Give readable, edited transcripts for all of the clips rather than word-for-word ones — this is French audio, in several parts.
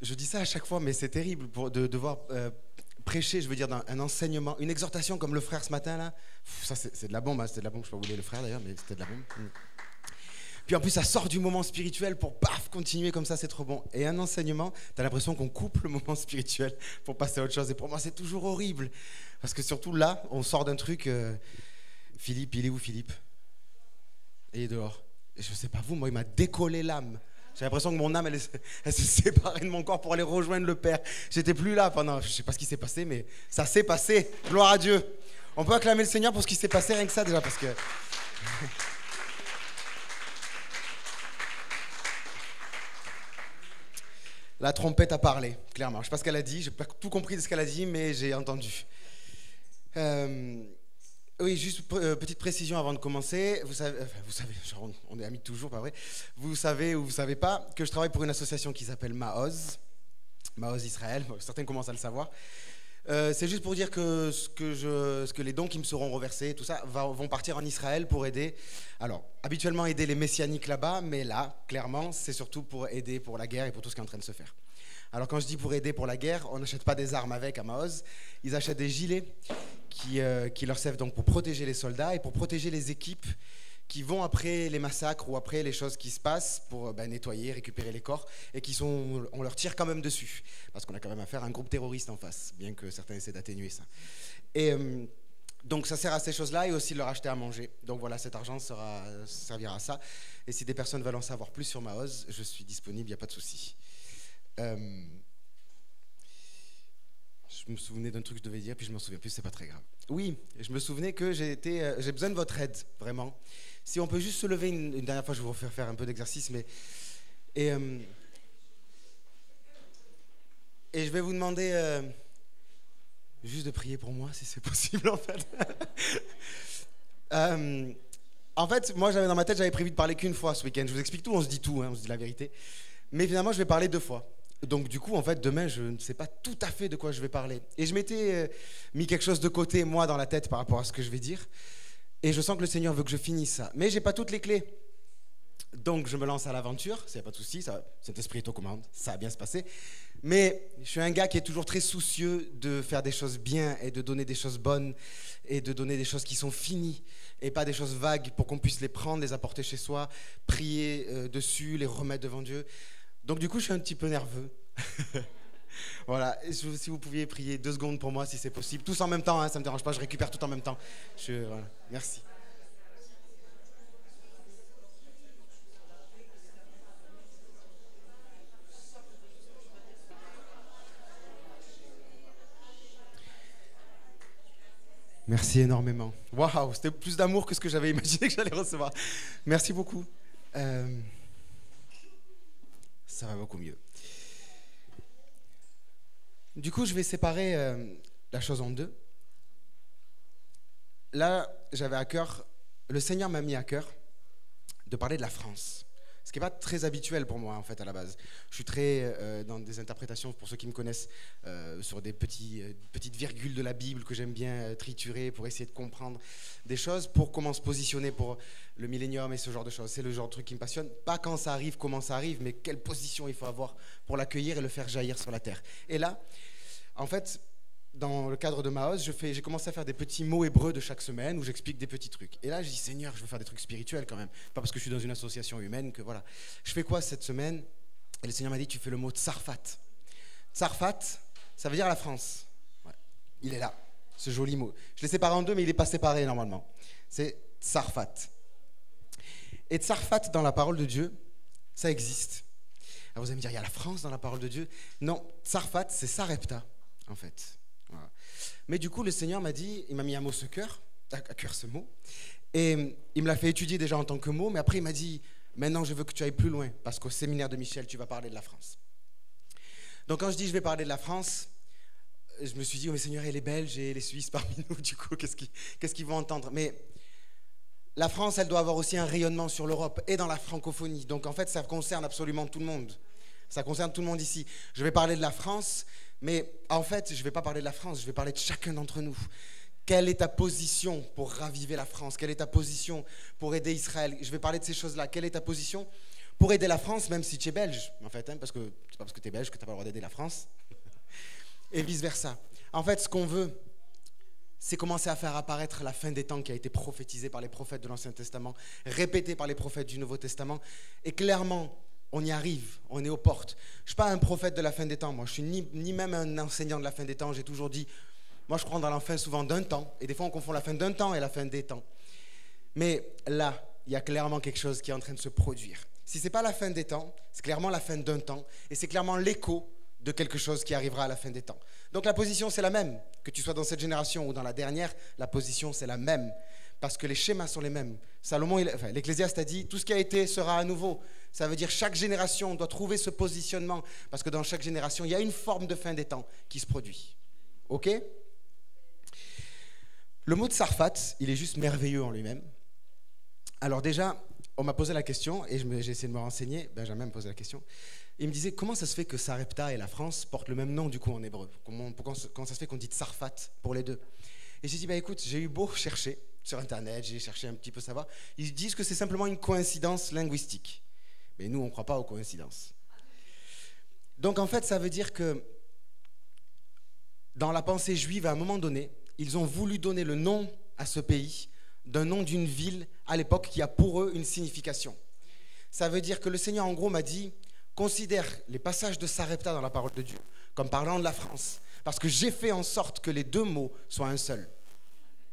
je dis ça à chaque fois, mais c'est terrible de devoir prêcher, je veux dire, un enseignement, une exhortation comme le frère ce matin là. Ça c'est de la bombe, hein, c'était de la bombe, je sais pas où voulez le frère d'ailleurs, mais c'était de la bombe. Puis en plus ça sort du moment spirituel pour paf continuer comme ça, c'est trop bon. Et un enseignement, t'as l'impression qu'on coupe le moment spirituel pour passer à autre chose. Et pour moi c'est toujours horrible, parce que surtout là, on sort d'un truc. Philippe, il est où Philippe? Il est dehors. Et je sais pas vous, moi il m'a décollé l'âme. J'ai l'impression que mon âme, elle s'est séparée de mon corps pour aller rejoindre le Père. J'étais plus là pendant, je sais pas ce qui s'est passé, mais ça s'est passé. Gloire à Dieu. On peut acclamer le Seigneur pour ce qui s'est passé, rien que ça déjà, parce que... La trompette a parlé, clairement. Je sais pas ce qu'elle a dit, j'ai pas tout compris de ce qu'elle a dit, mais j'ai entendu. Oui, juste petite précision avant de commencer. Vous savez, genre, on est amis toujours, pas vrai? Vous savez ou vous savez pas que je travaille pour une association qui s'appelle Maoz Israël. Certains commencent à le savoir. C'est juste pour dire que ce que les dons qui me seront reversés, tout ça, vont partir en Israël pour aider. Alors, habituellement aider les messianiques là-bas, mais là, clairement, c'est surtout pour aider pour la guerre et pour tout ce qui est en train de se faire. Alors quand je dis pour aider pour la guerre, on n'achète pas des armes avec à Maoz, ils achètent des gilets qui leur servent donc pour protéger les soldats et pour protéger les équipes qui vont après les massacres ou après les choses qui se passent pour nettoyer, récupérer les corps et on leur tire quand même dessus parce qu'on a quand même affaire à un groupe terroriste en face, bien que certains essaient d'atténuer ça. Et donc ça sert à ces choses-là et aussi de leur acheter à manger. Donc voilà, cet argent servira à ça. Et si des personnes veulent en savoir plus sur Maoz, je suis disponible, il n'y a pas de souci. Je me souvenais d'un truc que je devais dire, puis je m'en souviens plus, c'est pas très grave. Oui, je me souvenais que j'ai besoin de votre aide, vraiment. Si on peut juste se lever une dernière fois, je vais vous faire un peu d'exercice, et je vais vous demander juste de prier pour moi, si c'est possible, en fait. En fait, moi, dans ma tête, j'avais prévu de parler qu'une fois ce week-end. Je vous explique tout, on se dit tout, hein, on se dit la vérité. Mais finalement, je vais parler 2 fois. Donc du coup, en fait, demain, je ne sais pas tout à fait de quoi je vais parler. Et je m'étais mis quelque chose de côté, moi, dans la tête par rapport à ce que je vais dire. Et je sens que le Seigneur veut que je finisse ça. Mais j'ai pas toutes les clés. Donc je me lance à l'aventure, c'est pas de souci, cet esprit est aux commandes, ça va bien se passer. Mais je suis un gars qui est toujours très soucieux de faire des choses bien et de donner des choses bonnes et de donner des choses qui sont finies et pas des choses vagues pour qu'on puisse les prendre, les apporter chez soi, prier dessus, les remettre devant Dieu. Donc du coup, je suis un petit peu nerveux. Voilà, si vous pouviez prier 2 secondes pour moi, si c'est possible. Tous en même temps, hein, ça ne me dérange pas, je récupère tout en même temps. Voilà. Merci. Merci énormément. Waouh, c'était plus d'amour que ce que j'avais imaginé que j'allais recevoir. Merci beaucoup. Ça va beaucoup mieux. Du coup, je vais séparer la chose en 2. Là, j'avais à cœur, le Seigneur m'a mis à cœur de parler de la France. Ce qui n'est pas très habituel pour moi, en fait, à la base. Je suis très dans des interprétations, pour ceux qui me connaissent, sur des petites virgules de la Bible que j'aime bien triturer pour essayer de comprendre des choses, pour comment se positionner pour le millénium et ce genre de choses. C'est le genre de truc qui me passionne. Pas quand ça arrive, comment ça arrive, mais quelle position il faut avoir pour l'accueillir et le faire jaillir sur la terre. Et là, en fait, dans le cadre de Maoz, j'ai commencé à faire des petits mots hébreux de chaque semaine où j'explique des petits trucs. Et là, je dis, Seigneur, je veux faire des trucs spirituels quand même. Pas parce que je suis dans une association humaine que voilà. Je fais quoi cette semaine? Et le Seigneur m'a dit, tu fais le mot Tsarfat. Tsarfat, ça veut dire la France. Ouais. Il est là, ce joli mot. Je l'ai séparé en 2, mais il n'est pas séparé normalement. C'est Tsarfat. Et Tsarfat, dans la parole de Dieu, ça existe. Alors vous allez me dire, il y a la France dans la parole de Dieu? Non, Tsarfat, c'est Sarepta, en fait. Voilà. Mais du coup, le Seigneur m'a dit, il m'a mis un mot à cœur ce mot, et il me l'a fait étudier déjà en tant que mot, mais après il m'a dit, maintenant je veux que tu ailles plus loin, parce qu'au séminaire de Michel, tu vas parler de la France. Donc quand je dis je vais parler de la France, je me suis dit, oh mais Seigneur, et les Belges et les Suisses parmi nous, du coup, qu'est-ce qu'ils vont entendre? Mais la France, elle doit avoir aussi un rayonnement sur l'Europe et dans la francophonie, donc en fait ça concerne absolument tout le monde. Ça concerne tout le monde ici. Je vais parler de la France, mais en fait, je ne vais pas parler de la France, je vais parler de chacun d'entre nous. Quelle est ta position pour raviver la France? Quelle est ta position pour aider Israël? Je vais parler de ces choses-là. Quelle est ta position pour aider la France, même si tu es belge, en fait, hein, parce que c'est pas parce que tu es belge que tu n'as pas le droit d'aider la France, et vice-versa. En fait, ce qu'on veut, c'est commencer à faire apparaître la fin des temps qui a été prophétisée par les prophètes de l'Ancien Testament, répétée par les prophètes du Nouveau Testament, et clairement, on y arrive, on est aux portes. Je ne suis pas un prophète de la fin des temps, moi, je suis ni même un enseignant de la fin des temps, j'ai toujours dit, moi je crois dans la fin souvent d'un temps, et des fois on confond la fin d'un temps et la fin des temps. Mais là, il y a clairement quelque chose qui est en train de se produire. Si ce n'est pas la fin des temps, c'est clairement la fin d'un temps, et c'est clairement l'écho de quelque chose qui arrivera à la fin des temps. Donc la position, c'est la même. Que tu sois dans cette génération ou dans la dernière, la position, c'est la même. Parce que les schémas sont les mêmes. Salomon, l'Ecclésiaste a dit, tout ce qui a été sera à nouveau. Ça veut dire chaque génération doit trouver ce positionnement. Parce que dans chaque génération, il y a une forme de fin des temps qui se produit. OK ? Le mot de Tsarfat, il est juste merveilleux en lui-même. Alors déjà, on m'a posé la question, et j'ai essayé de me renseigner, Benjamin me posait la question. Il me disait, comment ça se fait que Sarepta et la France portent le même nom du coup en hébreu? Comment ça se fait qu'on dit Tsarfat pour les deux? Et j'ai dit, écoute, j'ai eu beau chercher sur Internet, j'ai cherché un petit peu savoir. Ils disent que c'est simplement une coïncidence linguistique. Mais nous, on ne croit pas aux coïncidences. Donc en fait, ça veut dire que dans la pensée juive, à un moment donné, ils ont voulu donner le nom à ce pays d'un nom d'une ville à l'époque qui a pour eux une signification. Ça veut dire que le Seigneur, en gros, m'a dit, considère les passages de Sarepta dans la parole de Dieu comme parlant de la France, parce que j'ai fait en sorte que les deux mots soient un seul.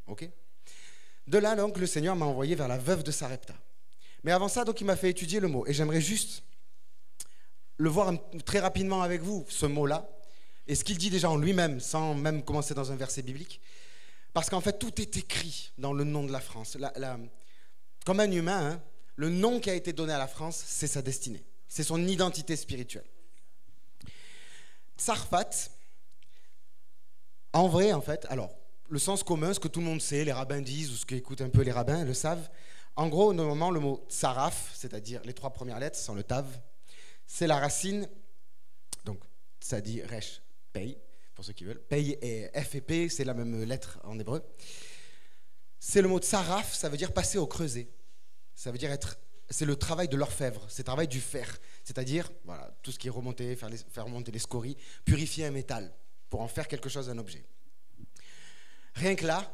Ok ? De là, donc, le Seigneur m'a envoyé vers la veuve de Sarepta. Mais avant ça, donc, il m'a fait étudier le mot. Et j'aimerais juste le voir très rapidement avec vous, ce mot-là, et ce qu'il dit déjà en lui-même, sans même commencer dans un verset biblique. Parce qu'en fait, tout est écrit dans le nom de la France. Comme un humain, hein, le nom qui a été donné à la France, c'est sa destinée. C'est son identité spirituelle. Tsarfat, en vrai, en fait, alors, le sens commun, ce que tout le monde sait, les rabbins disent, ou ce qu'écoutent un peu les rabbins, le savent. En gros, normalement, le mot tsaraf, c'est-à-dire les trois premières lettres, sans le tav, c'est la racine, donc ça dit resh, pay, pour ceux qui veulent. Pay et F et P, c'est la même lettre en hébreu. C'est le mot tsaraf, ça veut dire passer au creuset. Ça veut dire être, c'est le travail de l'orfèvre, c'est le travail du fer. C'est-à-dire, voilà, tout ce qui est remonter, faire remonter les scories, purifier un métal pour en faire quelque chose d'un objet. Rien que là,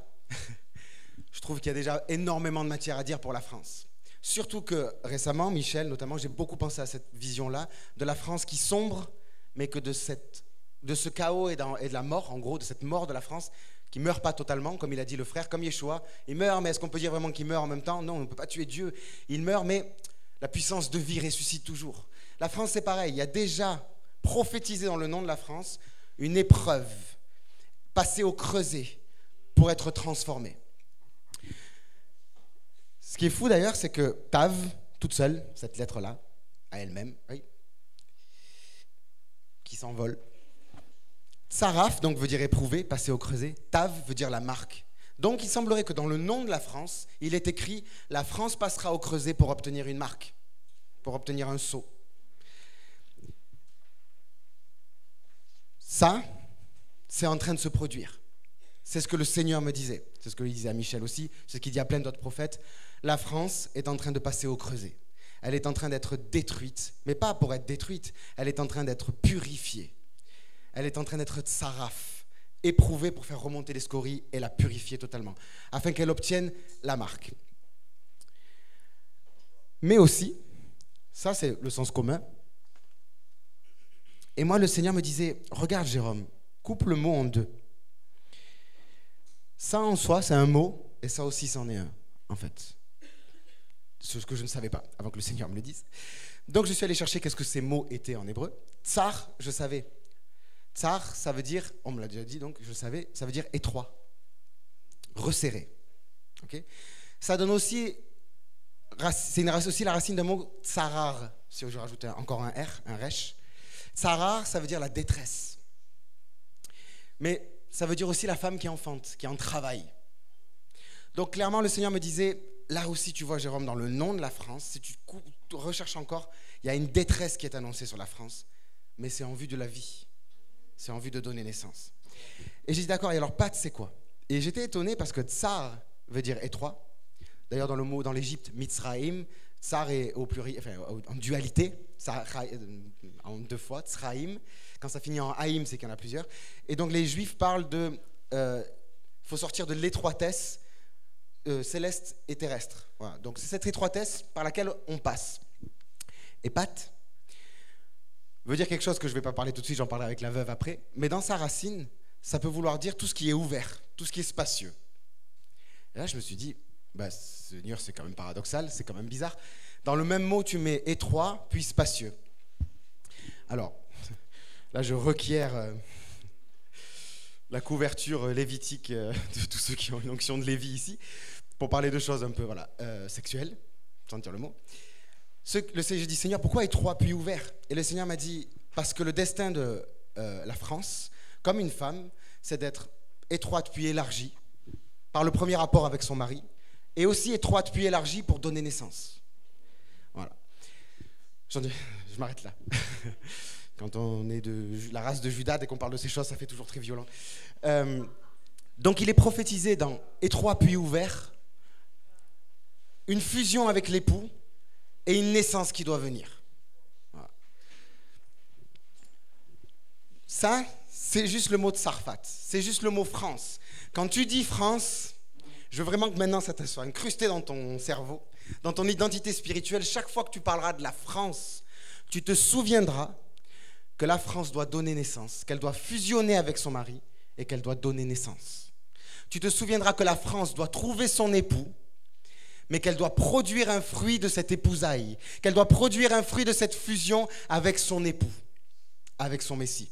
je trouve qu'il y a déjà énormément de matière à dire pour la France. Surtout que récemment, Michel, notamment, j'ai beaucoup pensé à cette vision-là, de la France qui sombre, mais que de ce chaos et de la mort, en gros, de cette mort de la France, qui ne meurt pas totalement, comme il a dit le frère, comme Yeshua. Il meurt, mais est-ce qu'on peut dire vraiment qu'il meurt en même temps? Non, on ne peut pas tuer Dieu. Il meurt, mais la puissance de vie ressuscite toujours. La France, c'est pareil. Il y a déjà prophétisé dans le nom de la France une épreuve, passée au creuset pour être transformée. Ce qui est fou d'ailleurs, c'est que Tav, toute seule, cette lettre-là, à elle-même, oui, qui s'envole. Tsaraf, donc, veut dire éprouver, passer au creuset. Tav veut dire la marque. Donc, il semblerait que dans le nom de la France, il est écrit « La France passera au creuset pour obtenir une marque, pour obtenir un sceau ». Ça, c'est en train de se produire. C'est ce que le Seigneur me disait. C'est ce que il disait à Michel aussi, c'est ce qu'il dit à plein d'autres prophètes. La France est en train de passer au creuset. Elle est en train d'être détruite, mais pas pour être détruite, elle est en train d'être purifiée. Elle est en train d'être tsaraf, éprouvée pour faire remonter les scories et la purifier totalement, afin qu'elle obtienne la marque. Mais aussi, ça c'est le sens commun, et moi le Seigneur me disait, regarde Jérôme, coupe le mot en deux. Ça en soi c'est un mot, et ça aussi c'en est un, en fait. Ce que je ne savais pas, avant que le Seigneur me le dise. Donc je suis allé chercher qu'est-ce que ces mots étaient en hébreu. Tsar, je savais. Tsar, ça veut dire, on me l'a déjà dit, donc je savais, ça veut dire étroit, resserré. Okay, ça donne aussi, c'est aussi la racine d'un mot tsarar, si je rajoute encore un R, un resh. Tsarar, ça veut dire la détresse. Mais ça veut dire aussi la femme qui enfante, qui est en travail. Donc clairement, le Seigneur me disait, là aussi tu vois Jérôme, dans le nom de la France, si tu recherches encore, il y a une détresse qui est annoncée sur la France, mais c'est en vue de la vie. C'est en vue de donner naissance. Et j'ai dit d'accord, et alors Pat c'est quoi? Et j'étais étonné parce que tsar veut dire étroit. D'ailleurs dans le mot dans l'Égypte, Mitzraïm, Tsar est au pluriel, enfin, en dualité, en deux fois, Tsraïm. Quand ça finit en Haïm, c'est qu'il y en a plusieurs. Et donc les Juifs parlent de... faut sortir de l'étroitesse céleste et terrestre. Voilà. Donc c'est cette étroitesse par laquelle on passe. Et Pat veut dire quelque chose que je ne vais pas parler tout de suite, j'en parlerai avec la veuve après. Mais dans sa racine, ça peut vouloir dire tout ce qui est ouvert, tout ce qui est spacieux. Et là, je me suis dit, Seigneur, c'est quand même paradoxal, c'est quand même bizarre. Dans le même mot, tu mets étroit, puis spacieux. Alors, là, je requiers la couverture lévitique de tous ceux qui ont une onction de Lévi ici, pour parler de choses un peu sexuelles, sans dire le mot. J'ai dit, Seigneur, pourquoi étroit puis ouvert? Et le Seigneur m'a dit, parce que le destin de la France, comme une femme, c'est d'être étroite puis élargie, par le premier rapport avec son mari, et aussi étroite puis élargie pour donner naissance. Voilà. Je m'arrête là. Quand on est de la race de Judas, dès qu'on parle de ces choses, ça fait toujours très violent. Donc il est prophétisé dans étroit puis ouvert, une fusion avec l'époux et une naissance qui doit venir. Voilà. Ça, c'est juste le mot de Sarfat, c'est juste le mot France. Quand tu dis France, je veux vraiment que maintenant ça te soit incrusté dans ton cerveau, dans ton identité spirituelle. Chaque fois que tu parleras de la France, tu te souviendras que la France doit donner naissance, qu'elle doit fusionner avec son mari et qu'elle doit donner naissance. Tu te souviendras que la France doit trouver son époux, mais qu'elle doit produire un fruit de cette épousaille, qu'elle doit produire un fruit de cette fusion avec son époux, avec son Messie.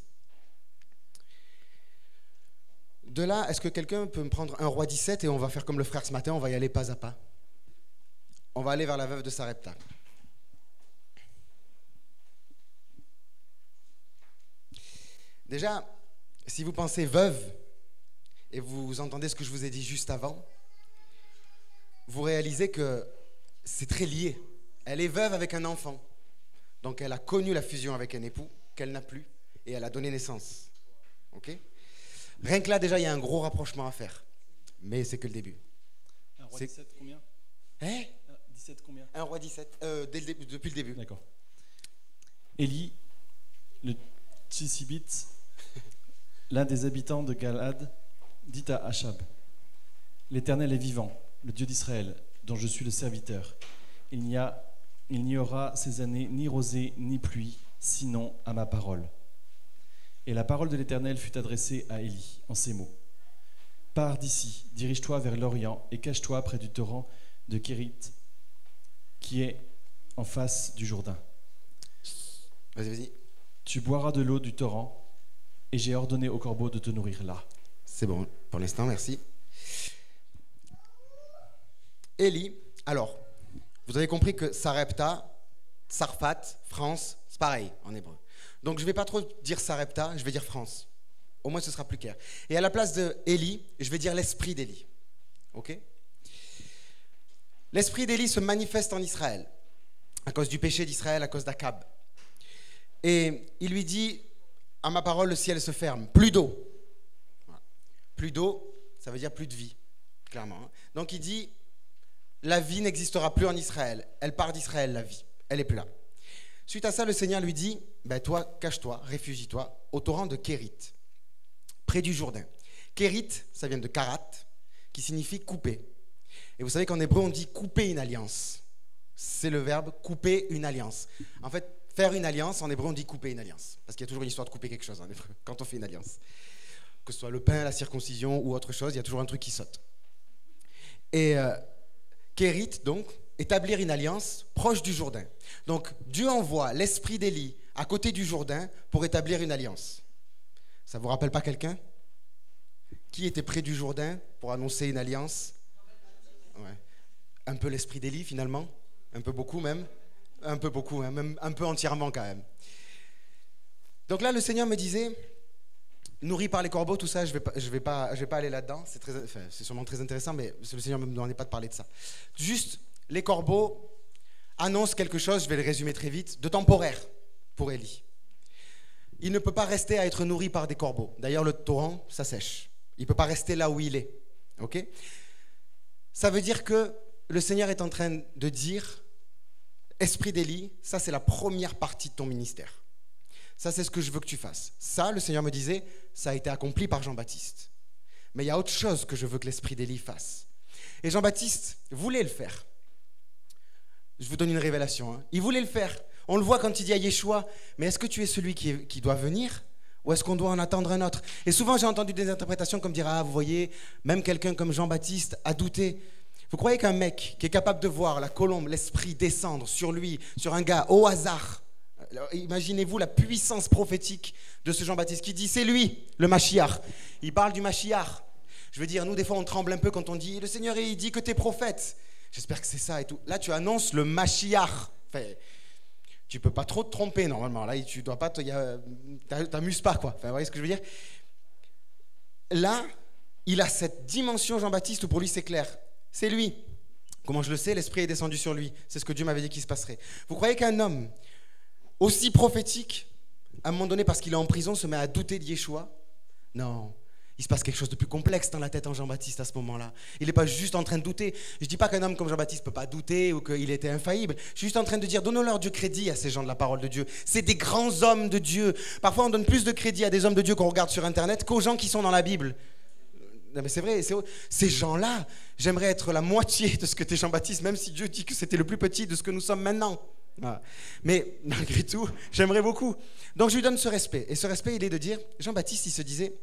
De là, est-ce que quelqu'un peut me prendre 1 Roi 17 et on va faire comme le frère ce matin, on va y aller pas à pas. On va aller vers la veuve de Sarepta. Déjà, si vous pensez veuve, et vous entendez ce que je vous ai dit juste avant, vous réalisez que c'est très lié. Elle est veuve avec un enfant. Donc elle a connu la fusion avec un époux qu'elle n'a plus, et elle a donné naissance. Ok ? Rien que là, déjà, il y a un gros rapprochement à faire. Mais c'est que le début. 1 Roi 17, combien? 17 combien? 1 Roi 17, depuis le début. D'accord. Élie, le Tishibite, l'un des habitants de Galad, dit à Achab: L'Éternel est vivant, le Dieu d'Israël, dont je suis le serviteur. Il n'y aura ces années ni rosée ni pluie, sinon à ma parole. Et la parole de l'Éternel fut adressée à Élie en ces mots: Pars d'ici, dirige-toi vers l'Orient et cache-toi près du torrent de Kérit, qui est en face du Jourdain. Vas-y. Tu boiras de l'eau du torrent, et j'ai ordonné au corbeau de te nourrir là. C'est bon, pour l'instant, merci. Élie, alors, vous avez compris que Sarepta, Sarfat, France, c'est pareil en hébreu. Donc je ne vais pas trop dire Sarepta, je vais dire France. Au moins ce sera plus clair. Et à la place de Élie, je vais dire l'esprit d'Élie. Ok ? L'esprit d'Élie se manifeste en Israël, à cause du péché d'Israël, à cause d'Akab. Et il lui dit: à ma parole, le ciel se ferme, plus d'eau. Voilà. Plus d'eau, ça veut dire plus de vie, clairement. Donc il dit: la vie n'existera plus en Israël. Elle part d'Israël, la vie. Elle n'est plus là. Suite à ça, le Seigneur lui dit: toi, cache-toi, réfugie-toi au torrent de Kérit, près du Jourdain. Kérit, ça vient de karat, qui signifie couper. Et vous savez qu'en hébreu, on dit couper une alliance. C'est le verbe couper une alliance. En fait, faire une alliance, en hébreu, on dit couper une alliance. Parce qu'il y a toujours une histoire de couper quelque chose en hébreu, quand on fait une alliance. Que ce soit le pain, la circoncision ou autre chose, il y a toujours un truc qui saute. Et Kérit, donc, établir une alliance proche du Jourdain. Donc, Dieu envoie l'esprit d'Élie à côté du Jourdain pour établir une alliance. Ça ne vous rappelle pas quelqu'un? Qui était près du Jourdain pour annoncer une alliance? Ouais. Un peu l'esprit d'Élie, finalement. Un peu beaucoup, même. Un peu beaucoup, hein, même un peu entièrement, quand même. Donc là, le Seigneur me disait, nourri par les corbeaux, tout ça, je vais pas aller là-dedans. C'est sûrement très intéressant, mais le Seigneur ne me demandait pas de parler de ça. Juste, les corbeaux annoncent quelque chose, je vais le résumer très vite, de temporaire pour Élie. Il ne peut pas rester à être nourri par des corbeaux. D'ailleurs, le torrent, ça sèche. Il ne peut pas rester là où il est. Ok ? Ça veut dire que le Seigneur est en train de dire esprit d'Élie, ça c'est la première partie de ton ministère. Ça c'est ce que je veux que tu fasses. Ça, le Seigneur me disait, ça a été accompli par Jean-Baptiste. Mais il y a autre chose que je veux que l'esprit d'Élie fasse. Et Jean-Baptiste voulait le faire. Je vous donne une révélation. Hein. Il voulait le faire. On le voit quand il dit à Yeshua, mais est-ce que tu es celui qui doit venir ou est-ce qu'on doit en attendre un autre? Et souvent j'ai entendu des interprétations comme dire, ah vous voyez, même quelqu'un comme Jean-Baptiste a douté. Vous croyez qu'un mec qui est capable de voir la colombe, l'esprit descendre sur lui, sur un gars au hasard, alors, imaginez-vous la puissance prophétique de ce Jean-Baptiste qui dit, c'est lui, le Mashiach. Il parle du Mashiach. Je veux dire, nous des fois on tremble un peu quand on dit, le Seigneur il dit que tu es prophète. J'espère que c'est ça et tout. Là tu annonces le Mashiach. Enfin, tu peux pas trop te tromper normalement. Là tu dois pas, t'amuses pas quoi. Enfin, vous voyez ce que je veux dire? Là, il a cette dimension Jean-Baptiste où pour lui c'est clair. C'est lui. Comment je le sais? L'Esprit est descendu sur lui. C'est ce que Dieu m'avait dit qu'il se passerait. Vous croyez qu'un homme aussi prophétique, à un moment donné, parce qu'il est en prison, se met à douter de Yeshua? Non. Il se passe quelque chose de plus complexe dans la tête en Jean-Baptiste à ce moment-là. Il n'est pas juste en train de douter. Je ne dis pas qu'un homme comme Jean-Baptiste ne peut pas douter ou qu'il était infaillible. Je suis juste en train de dire, donnons-leur du crédit à ces gens de la parole de Dieu. C'est des grands hommes de Dieu. Parfois, on donne plus de crédit à des hommes de Dieu qu'on regarde sur Internet qu'aux gens qui sont dans la Bible. Non mais c'est vrai, ces gens-là, j'aimerais être la moitié de ce que était Jean-Baptiste, même si Dieu dit que c'était le plus petit de ce que nous sommes maintenant. Voilà. Mais malgré tout, j'aimerais beaucoup. Donc je lui donne ce respect. Et ce respect, il est de dire, Jean-Baptiste, il se disait,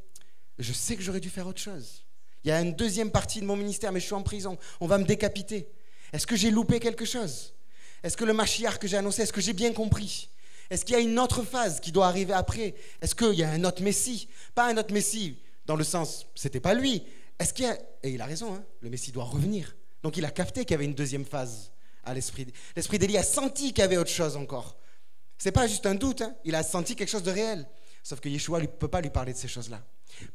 je sais que j'aurais dû faire autre chose. Il y a une deuxième partie de mon ministère, mais je suis en prison. On va me décapiter. Est-ce que j'ai loupé quelque chose? Est-ce que le Mashiach que j'ai annoncé, est-ce que j'ai bien compris? Est-ce qu'il y a une autre phase qui doit arriver après? Est-ce qu'il y a un autre Messie? Pas un autre Messie dans le sens, c'était pas lui. Est-ce qu'il y a... Et il a raison, hein, le Messie doit revenir. Donc il a capté qu'il y avait une deuxième phase à l'esprit. L'esprit d'Élie a senti qu'il y avait autre chose encore. C'est pas juste un doute, hein, il a senti quelque chose de réel. Sauf que Yeshua ne peut pas lui parler de ces choses-là.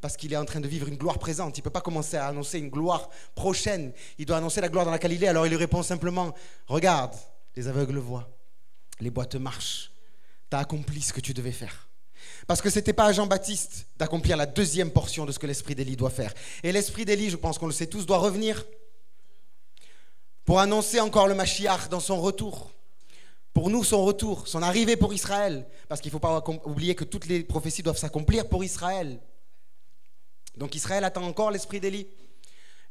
Parce qu'il est en train de vivre une gloire présente. Il ne peut pas commencer à annoncer une gloire prochaine. Il doit annoncer la gloire dans laquelle il est. Alors il lui répond simplement, regarde, les aveugles voient, les boiteux marchent. Tu as accompli ce que tu devais faire. Parce que ce n'était pas à Jean-Baptiste d'accomplir la deuxième portion de ce que l'esprit d'Élie doit faire. Et l'esprit d'Élie, je pense qu'on le sait tous, doit revenir pour annoncer encore le Mashiach dans son retour. Pour nous, son retour, son arrivée pour Israël. Parce qu'il ne faut pas oublier que toutes les prophéties doivent s'accomplir pour Israël. Donc Israël attend encore l'esprit d'Élie.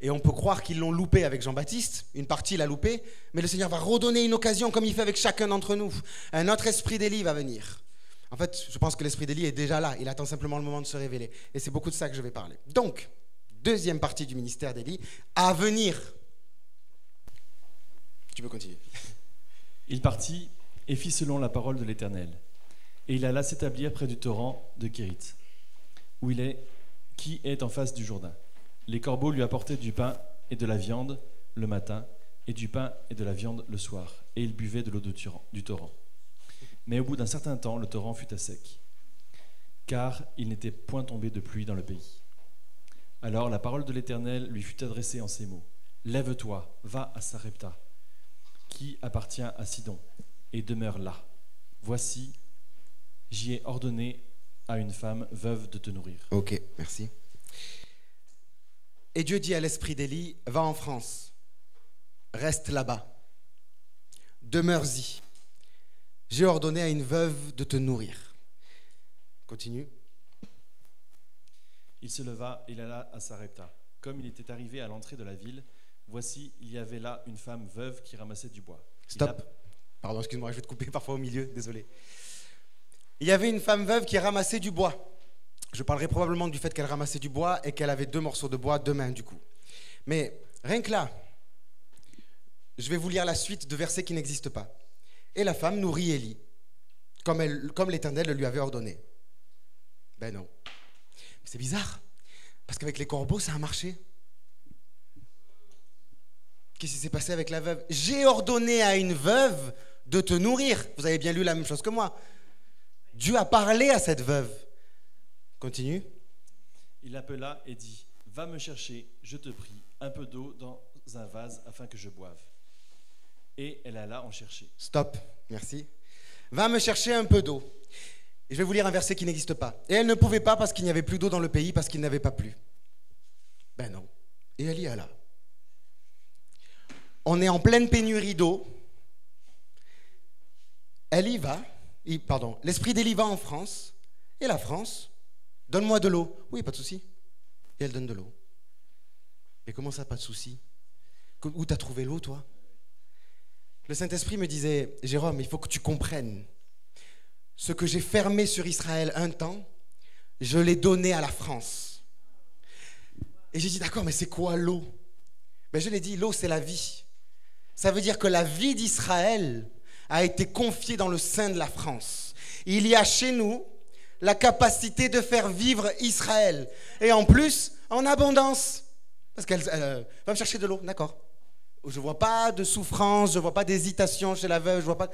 Et on peut croire qu'ils l'ont loupé avec Jean-Baptiste, une partie l'a loupé, mais le Seigneur va redonner une occasion comme il fait avec chacun d'entre nous. Un autre esprit d'Élie va venir. En fait, je pense que l'esprit d'Élie est déjà là. Il attend simplement le moment de se révéler. Et c'est beaucoup de ça que je vais parler. Donc, deuxième partie du ministère d'Élie, à venir. Tu peux continuer. Il partit et fit selon la parole de l'Éternel. Et il alla s'établir près du torrent de Kérit, qui est en face du Jourdain. Les corbeaux lui apportaient du pain et de la viande le matin, et du pain et de la viande le soir. Et il buvait de l'eau du torrent. Mais au bout d'un certain temps, le torrent fut à sec, car il n'était point tombé de pluie dans le pays. Alors la parole de l'Éternel lui fut adressée en ces mots. « Lève-toi, va à Sarepta, qui appartient à Sidon, et demeure là. Voici, j'y ai ordonné à une femme veuve de te nourrir. » Ok, merci. Et Dieu dit à l'esprit d'Élie, va en France, reste là-bas, demeure-y. J'ai ordonné à une veuve de te nourrir. Continue. Il se leva et il alla à Sarepta. Comme il était arrivé à l'entrée de la ville, voici, il y avait là une femme veuve qui ramassait du bois. Stop. Pardon, excuse-moi, je vais te couper parfois au milieu, désolé. Il y avait une femme veuve qui ramassait du bois. Je parlerai probablement du fait qu'elle ramassait du bois et qu'elle avait 2 morceaux de bois, 2 mains du coup. Mais rien que là, je vais vous lire la suite de versets qui n'existent pas. Et la femme nourrit Élie, comme l'Éternel le lui avait ordonné. Ben non. C'est bizarre, parce qu'avec les corbeaux, ça a marché. Qu'est-ce qui s'est passé avec la veuve? J'ai ordonné à une veuve de te nourrir. Vous avez bien lu la même chose que moi. Dieu a parlé à cette veuve. Continue. Il l'appela et dit, va me chercher, je te prie, un peu d'eau dans un vase afin que je boive. Et elle alla en chercher. Stop, merci. Va me chercher un peu d'eau. Et je vais vous lire un verset qui n'existe pas. Et elle ne pouvait pas parce qu'il n'y avait plus d'eau dans le pays, parce qu'il n'avait pas plu. Ben non. Et elle y alla. On est en pleine pénurie d'eau. elle y va, pardon, l'esprit d'Élie va en France, et la France, donne-moi de l'eau. Oui, pas de souci. Et elle donne de l'eau. Mais comment ça, pas de souci? Où t'as trouvé l'eau, toi? Le Saint-Esprit me disait, Jérôme, il faut que tu comprennes. Ce que j'ai fermé sur Israël un temps, je l'ai donné à la France. Et j'ai dit, d'accord, mais c'est quoi l'eau? Ben, je l'ai dit, l'eau, c'est la vie. Ça veut dire que la vie d'Israël a été confiée dans le sein de la France. Il y a chez nous la capacité de faire vivre Israël. Et en plus, en abondance. Parce qu'elle va me chercher de l'eau, d'accord. Je ne vois pas de souffrance, je ne vois pas d'hésitation chez la veuve, je vois pas...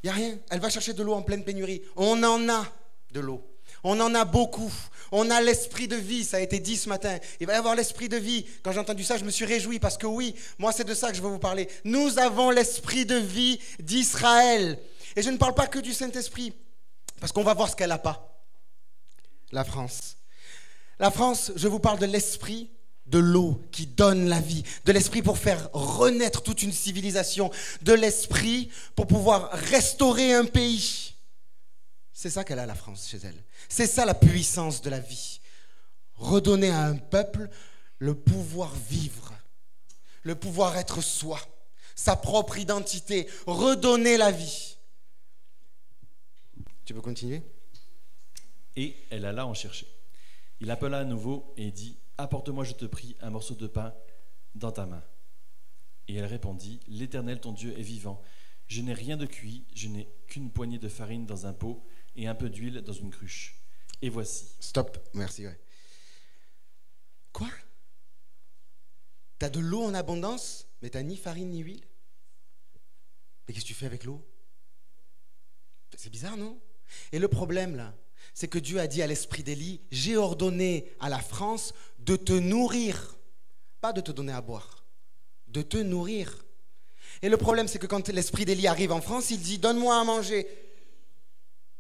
Il n'y a rien. Elle va chercher de l'eau en pleine pénurie. On en a de l'eau. On en a beaucoup. On a l'esprit de vie, ça a été dit ce matin. Il va y avoir l'esprit de vie. Quand j'ai entendu ça, je me suis réjoui parce que oui, moi c'est de ça que je veux vous parler. Nous avons l'esprit de vie d'Israël. Et je ne parle pas que du Saint-Esprit, parce qu'on va voir ce qu'elle n'a pas. La France. La France, je vous parle de l'esprit de l'eau qui donne la vie, de l'esprit pour faire renaître toute une civilisation, de l'esprit pour pouvoir restaurer un pays. C'est ça qu'elle a, la France, chez elle. C'est ça la puissance de la vie. Redonner à un peuple le pouvoir vivre, le pouvoir être soi, sa propre identité, redonner la vie. Tu peux continuer? Et elle alla en chercher. Il appela à nouveau et dit, « Apporte-moi, je te prie, un morceau de pain dans ta main. » Et elle répondit, « L'Éternel, ton Dieu, est vivant. Je n'ai rien de cuit, je n'ai qu'une poignée de farine dans un pot et un peu d'huile dans une cruche. Et voici. » Stop, merci. Ouais. Quoi? T'as de l'eau en abondance, mais t'as ni farine ni huile? Mais qu'est-ce que tu fais avec l'eau? C'est bizarre, non? Et le problème, là, c'est que Dieu a dit à l'esprit d'Élie, j'ai ordonné à la France de te nourrir, pas de te donner à boire, de te nourrir. Et le problème, c'est que quand l'esprit d'Élie arrive en France, il dit, donne-moi à manger.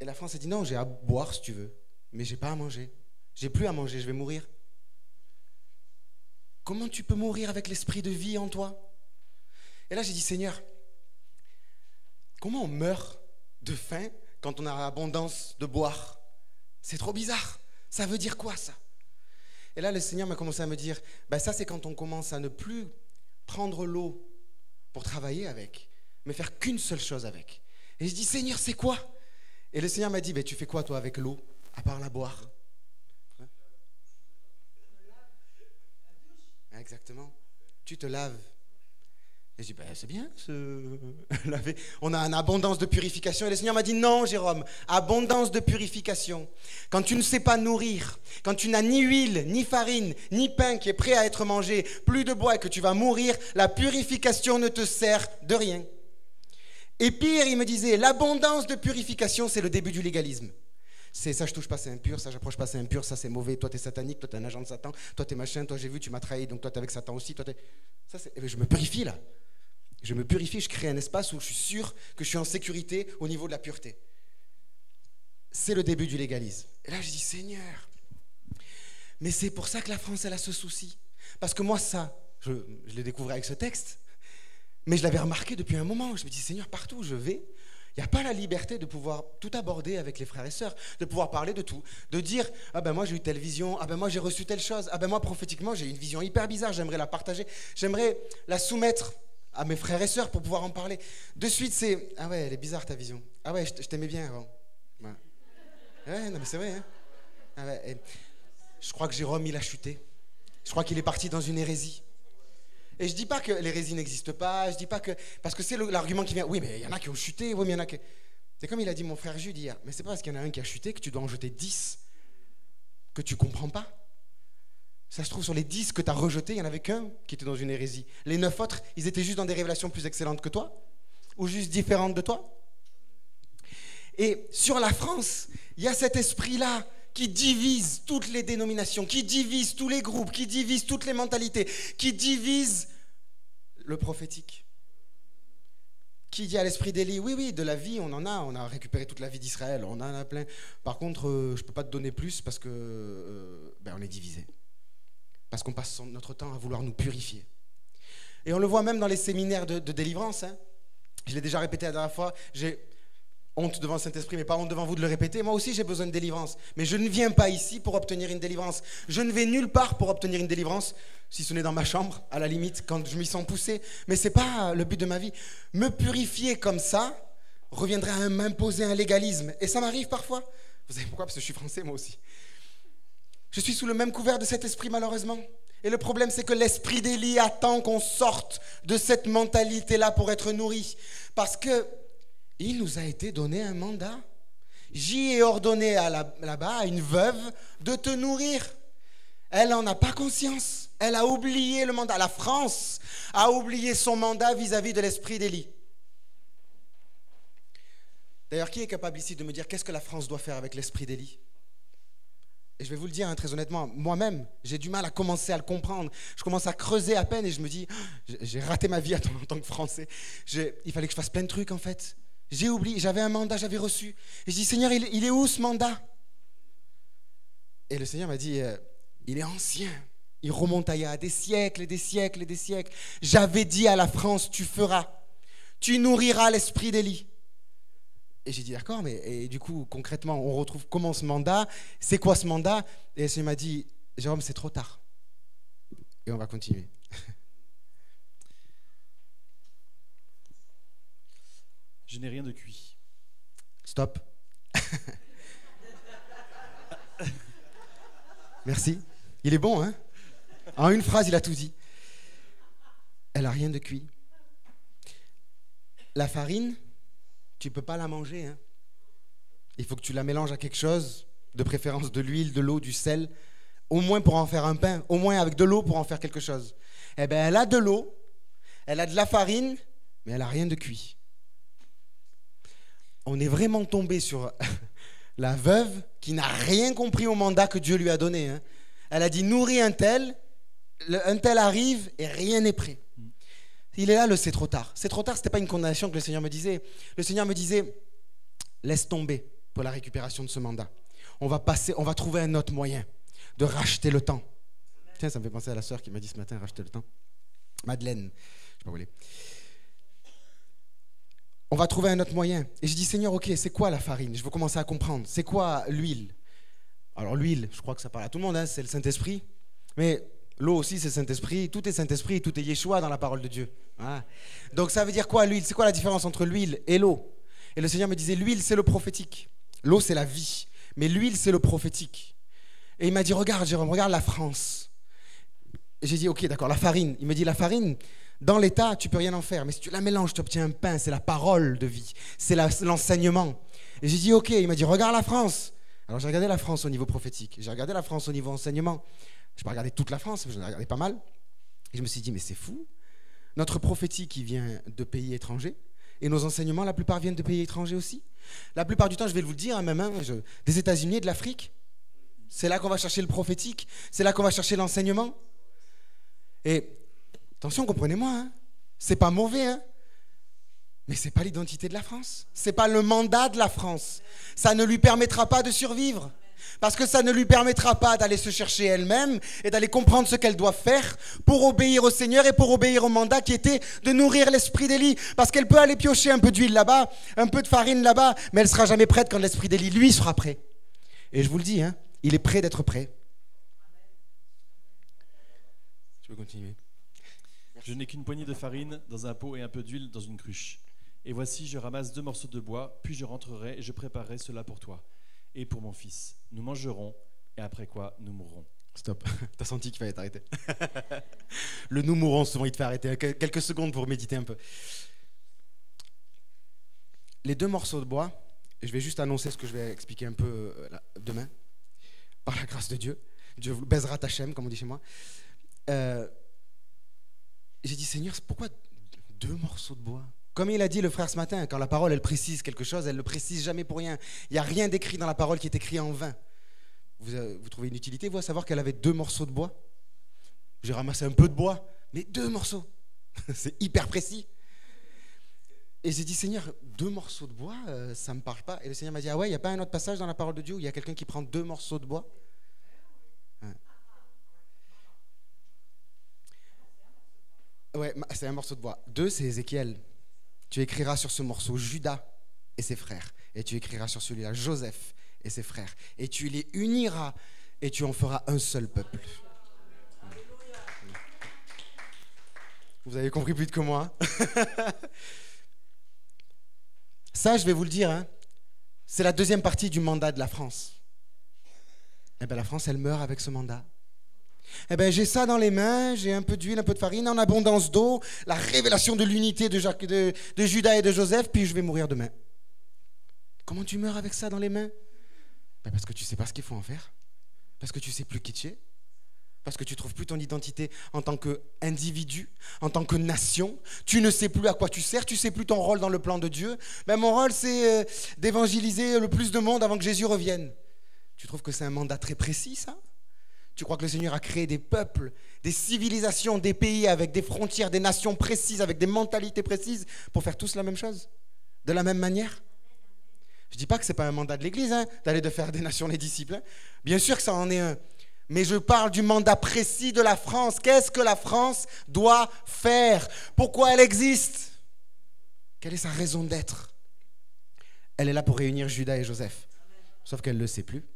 Et la France a dit, non, j'ai à boire si tu veux, mais j'ai pas à manger. J'ai plus à manger, je vais mourir. Comment tu peux mourir avec l'esprit de vie en toi? Et là, j'ai dit, Seigneur, comment on meurt de faim quand on a abondance de boire? C'est trop bizarre. Ça veut dire quoi, ça? Et là, le Seigneur m'a commencé à me dire, ben ça, c'est quand on commence à ne plus prendre l'eau pour travailler avec, mais faire qu'une seule chose avec. Et je dis, Seigneur, c'est quoi? Et le Seigneur m'a dit, ben, tu fais quoi, toi, avec l'eau, à part la boire? Exactement. Tu te laves. Et je dis, ben, c'est bien, se laver. On a une abondance de purification. Et le Seigneur m'a dit, non, Jérôme, abondance de purification. Quand tu ne sais pas nourrir, quand tu n'as ni huile, ni farine, ni pain qui est prêt à être mangé, plus de bois et que tu vas mourir, la purification ne te sert de rien. Et pire, il me disait, l'abondance de purification, c'est le début du légalisme. C'est ça, je touche pas, c'est impur, ça, j'approche pas, c'est impur, ça, c'est mauvais, toi, t'es satanique, toi, t'es un agent de Satan, toi, t'es machin, toi, j'ai vu, tu m'as trahi, donc toi, t'es avec Satan aussi, toi, t'es... Ça, c'est... Je me purifie, là. Je me purifie, je crée un espace où je suis sûr que je suis en sécurité au niveau de la pureté. C'est le début du légalisme. Et là, je dis, Seigneur, mais c'est pour ça que la France, elle a ce souci. Parce que moi, ça, je l'ai découvert avec ce texte, mais je l'avais remarqué depuis un moment. Je me dis, Seigneur, partout où je vais, il n'y a pas la liberté de pouvoir tout aborder avec les frères et sœurs, de pouvoir parler de tout, de dire, ah ben moi j'ai eu telle vision, ah ben moi j'ai reçu telle chose, ah ben moi prophétiquement j'ai une vision hyper bizarre, j'aimerais la partager, j'aimerais la soumettre à mes frères et sœurs pour pouvoir en parler. De suite c'est, ah ouais, elle est bizarre ta vision, ah ouais, je t'aimais bien avant. Ouais, non mais c'est vrai, hein. Ah ouais, je crois que Jérôme il a chuté, je crois qu'il est parti dans une hérésie. Et je dis pas que l'hérésie n'existe pas, je dis pas que... Parce que c'est l'argument qui vient, oui mais il y en a qui ont chuté, oui mais il y en a qui... C'est comme il a dit mon frère Jude hier, mais c'est pas parce qu'il y en a un qui a chuté que tu dois en jeter 10 que tu comprends pas. Ça se trouve sur les 10 que tu as rejetés, il n'y en avait qu'un qui était dans une hérésie. Les 9 autres, ils étaient juste dans des révélations plus excellentes que toi, ou juste différentes de toi. Et sur la France, il y a cet esprit-là qui divise toutes les dénominations, qui divise tous les groupes, qui divise toutes les mentalités, qui divise le prophétique. Qui dit à l'esprit d'Élie, oui, oui, de la vie, on a récupéré toute la vie d'Israël, on en a plein. Par contre, je ne peux pas te donner plus parce que on est divisé. Parce qu'on passe notre temps à vouloir nous purifier. Et on le voit même dans les séminaires de délivrance. Hein. Je l'ai déjà répété la dernière fois. J'ai honte devant le Saint-Esprit, mais pas honte devant vous de le répéter. Moi aussi, j'ai besoin de délivrance. Mais je ne viens pas ici pour obtenir une délivrance. Je ne vais nulle part pour obtenir une délivrance, si ce n'est dans ma chambre, à la limite, quand je m'y sens poussé. Mais ce n'est pas le but de ma vie. Me purifier comme ça reviendrait à m'imposer un légalisme. Et ça m'arrive parfois. Vous savez pourquoi? Parce que je suis français, moi aussi. Je suis sous le même couvert de cet esprit, malheureusement. Et le problème, c'est que l'esprit d'Élie attend qu'on sorte de cette mentalité-là pour être nourri. Parce que il nous a été donné un mandat. J'y ai ordonné là-bas à une veuve de te nourrir. Elle n'en a pas conscience. Elle a oublié le mandat. La France a oublié son mandat vis-à-vis de l'esprit d'Élie. D'ailleurs, qui est capable ici de me dire qu'est-ce que la France doit faire avec l'esprit d'Élie? Et je vais vous le dire hein, très honnêtement, moi-même, j'ai du mal à commencer à le comprendre. Je commence à creuser à peine et je me dis, j'ai raté ma vie en tant que Français. Il fallait que je fasse plein de trucs en fait. J'ai oublié, j'avais un mandat, j'avais reçu. Et je dis, Seigneur, il est où ce mandat? Et le Seigneur m'a dit, il est ancien. Il remonte à il y a des siècles et des siècles et des siècles. J'avais dit à la France, tu feras. Tu nourriras l'esprit d'Élie. Et j'ai dit, d'accord, mais et du coup, concrètement, on retrouve comment ce mandat? C'est quoi ce mandat? Et il m'a dit, Jérôme, c'est trop tard. Et on va continuer. Je n'ai rien de cuit. Stop. Merci. Il est bon, hein? En une phrase, il a tout dit. Elle n'a rien de cuit. La farine, tu ne peux pas la manger. Hein. Il faut que tu la mélanges à quelque chose, de préférence de l'huile, de l'eau, du sel, au moins pour en faire un pain, au moins avec de l'eau pour en faire quelque chose. Eh bien, elle a de l'eau, elle a de la farine, mais elle n'a rien de cuit. On est vraiment tombé sur la veuve qui n'a rien compris au mandat que Dieu lui a donné. Hein. Elle a dit, nourris un tel arrive et rien n'est prêt. Il est là, le c'est trop tard. C'est trop tard, ce n'était pas une condamnation que le Seigneur me disait. Le Seigneur me disait, laisse tomber pour la récupération de ce mandat. On va trouver un autre moyen de racheter le temps. Tiens, ça me fait penser à la sœur qui m'a dit ce matin, racheter le temps. Madeleine, je ne sais pas où elle est. On va trouver un autre moyen. Et je dis, Seigneur, ok, c'est quoi la farine? Je veux commencer à comprendre. C'est quoi l'huile? Alors l'huile, je crois que ça parle à tout le monde, hein, c'est le Saint-Esprit. Mais l'eau aussi, c'est le Saint-Esprit. Tout est Saint-Esprit, tout est Yeshua dans la parole de Dieu. Ah. Donc ça veut dire quoi l'huile? C'est quoi la différence entre l'huile et l'eau? Et le Seigneur me disait, l'huile, c'est le prophétique. L'eau, c'est la vie. Mais l'huile, c'est le prophétique. Et il m'a dit, regarde Jérôme, regarde la France. Et j'ai dit, ok, d'accord, la farine. Il me dit, la farine, dans l'état, tu peux rien en faire. Mais si tu la mélanges, tu obtiens un pain. C'est la parole de vie. C'est l'enseignement. Et j'ai dit, ok. Il m'a dit, regarde la France. Alors j'ai regardé la France au niveau prophétique. J'ai regardé la France au niveau enseignement. Je n'ai pas regardé toute la France, mais j'en ai regardé pas mal. Et je me suis dit, mais c'est fou. Notre prophétique, il vient de pays étrangers. Et nos enseignements, la plupart viennent de pays étrangers aussi. La plupart du temps, je vais vous le dire, même des États-Unis et de l'Afrique. C'est là qu'on va chercher le prophétique. C'est là qu'on va chercher l'enseignement. Et attention, comprenez-moi, hein, c'est pas mauvais, hein, mais c'est pas l'identité de la France. C'est pas le mandat de la France. Ça ne lui permettra pas de survivre. Parce que ça ne lui permettra pas d'aller se chercher elle-même et d'aller comprendre ce qu'elle doit faire pour obéir au Seigneur et pour obéir au mandat qui était de nourrir l'esprit d'Élie. Parce qu'elle peut aller piocher un peu d'huile là-bas, un peu de farine là-bas, mais elle ne sera jamais prête quand l'esprit d'Élie, lui, sera prêt. Et je vous le dis, hein, il est prêt d'être prêt. Je peux continuer. Je n'ai qu'une poignée de farine dans un pot et un peu d'huile dans une cruche. Et voici, je ramasse 2 morceaux de bois, puis je rentrerai et je préparerai cela pour toi et pour mon fils. Nous mangerons, et après quoi, nous mourrons. Stop, t'as senti qu'il fallait t'arrêter. Le nous mourrons, souvent il te fait arrêter quelques secondes pour méditer un peu. Les 2 morceaux de bois, je vais juste annoncer ce que je vais expliquer un peu demain, par la grâce de Dieu. Dieu vous baisera ta Hachem, comme on dit chez moi. J'ai dit, Seigneur, pourquoi 2 morceaux de bois? Comme il a dit le frère ce matin, quand la parole, elle précise quelque chose, elle ne le précise jamais pour rien. Il n'y a rien d'écrit dans la parole qui est écrit en vain. Vous trouvez une utilité, vous, à savoir qu'elle avait 2 morceaux de bois? J'ai ramassé un peu de bois, mais 2 morceaux. C'est hyper précis. Et j'ai dit, Seigneur, 2 morceaux de bois, ça ne me parle pas. Et le Seigneur m'a dit, ah ouais, il n'y a pas un autre passage dans la parole de Dieu où il y a quelqu'un qui prend 2 morceaux de bois? Ouais, c'est un morceau de bois. 2, c'est Ézéchiel. Tu écriras sur ce morceau Judas et ses frères. Et tu écriras sur celui-là Joseph et ses frères. Et tu les uniras et tu en feras un seul peuple. Vous avez compris plus vite que moi. Ça, je vais vous le dire, hein, c'est la deuxième partie du mandat de la France. Eh bien, la France, elle meurt avec ce mandat. Eh bien, j'ai ça dans les mains, j'ai un peu d'huile, un peu de farine, en abondance d'eau, la révélation de l'unité de Judas et de Joseph, puis je vais mourir demain. Comment tu meurs avec ça dans les mains? Ben parce que tu ne sais pas ce qu'il faut en faire. Parce que tu ne sais plus qui tu es. Parce que tu ne trouves plus ton identité en tant qu'individu, en tant que nation. Tu ne sais plus à quoi tu sers, tu ne sais plus ton rôle dans le plan de Dieu. Ben, mon rôle, c'est d'évangéliser le plus de monde avant que Jésus revienne. Tu trouves que c'est un mandat très précis, ça? Tu crois que le Seigneur a créé des peuples, des civilisations, des pays avec des frontières, des nations précises, avec des mentalités précises pour faire tous la même chose? De la même manière? Je ne dis pas que ce n'est pas un mandat de l'Église, hein, d'aller de faire des nations les disciples. Hein. Bien sûr que ça en est un. Mais je parle du mandat précis de la France. Qu'est-ce que la France doit faire? Pourquoi elle existe? Quelle est sa raison d'être? Elle est là pour réunir Judas et Joseph. Sauf qu'elle ne le sait plus.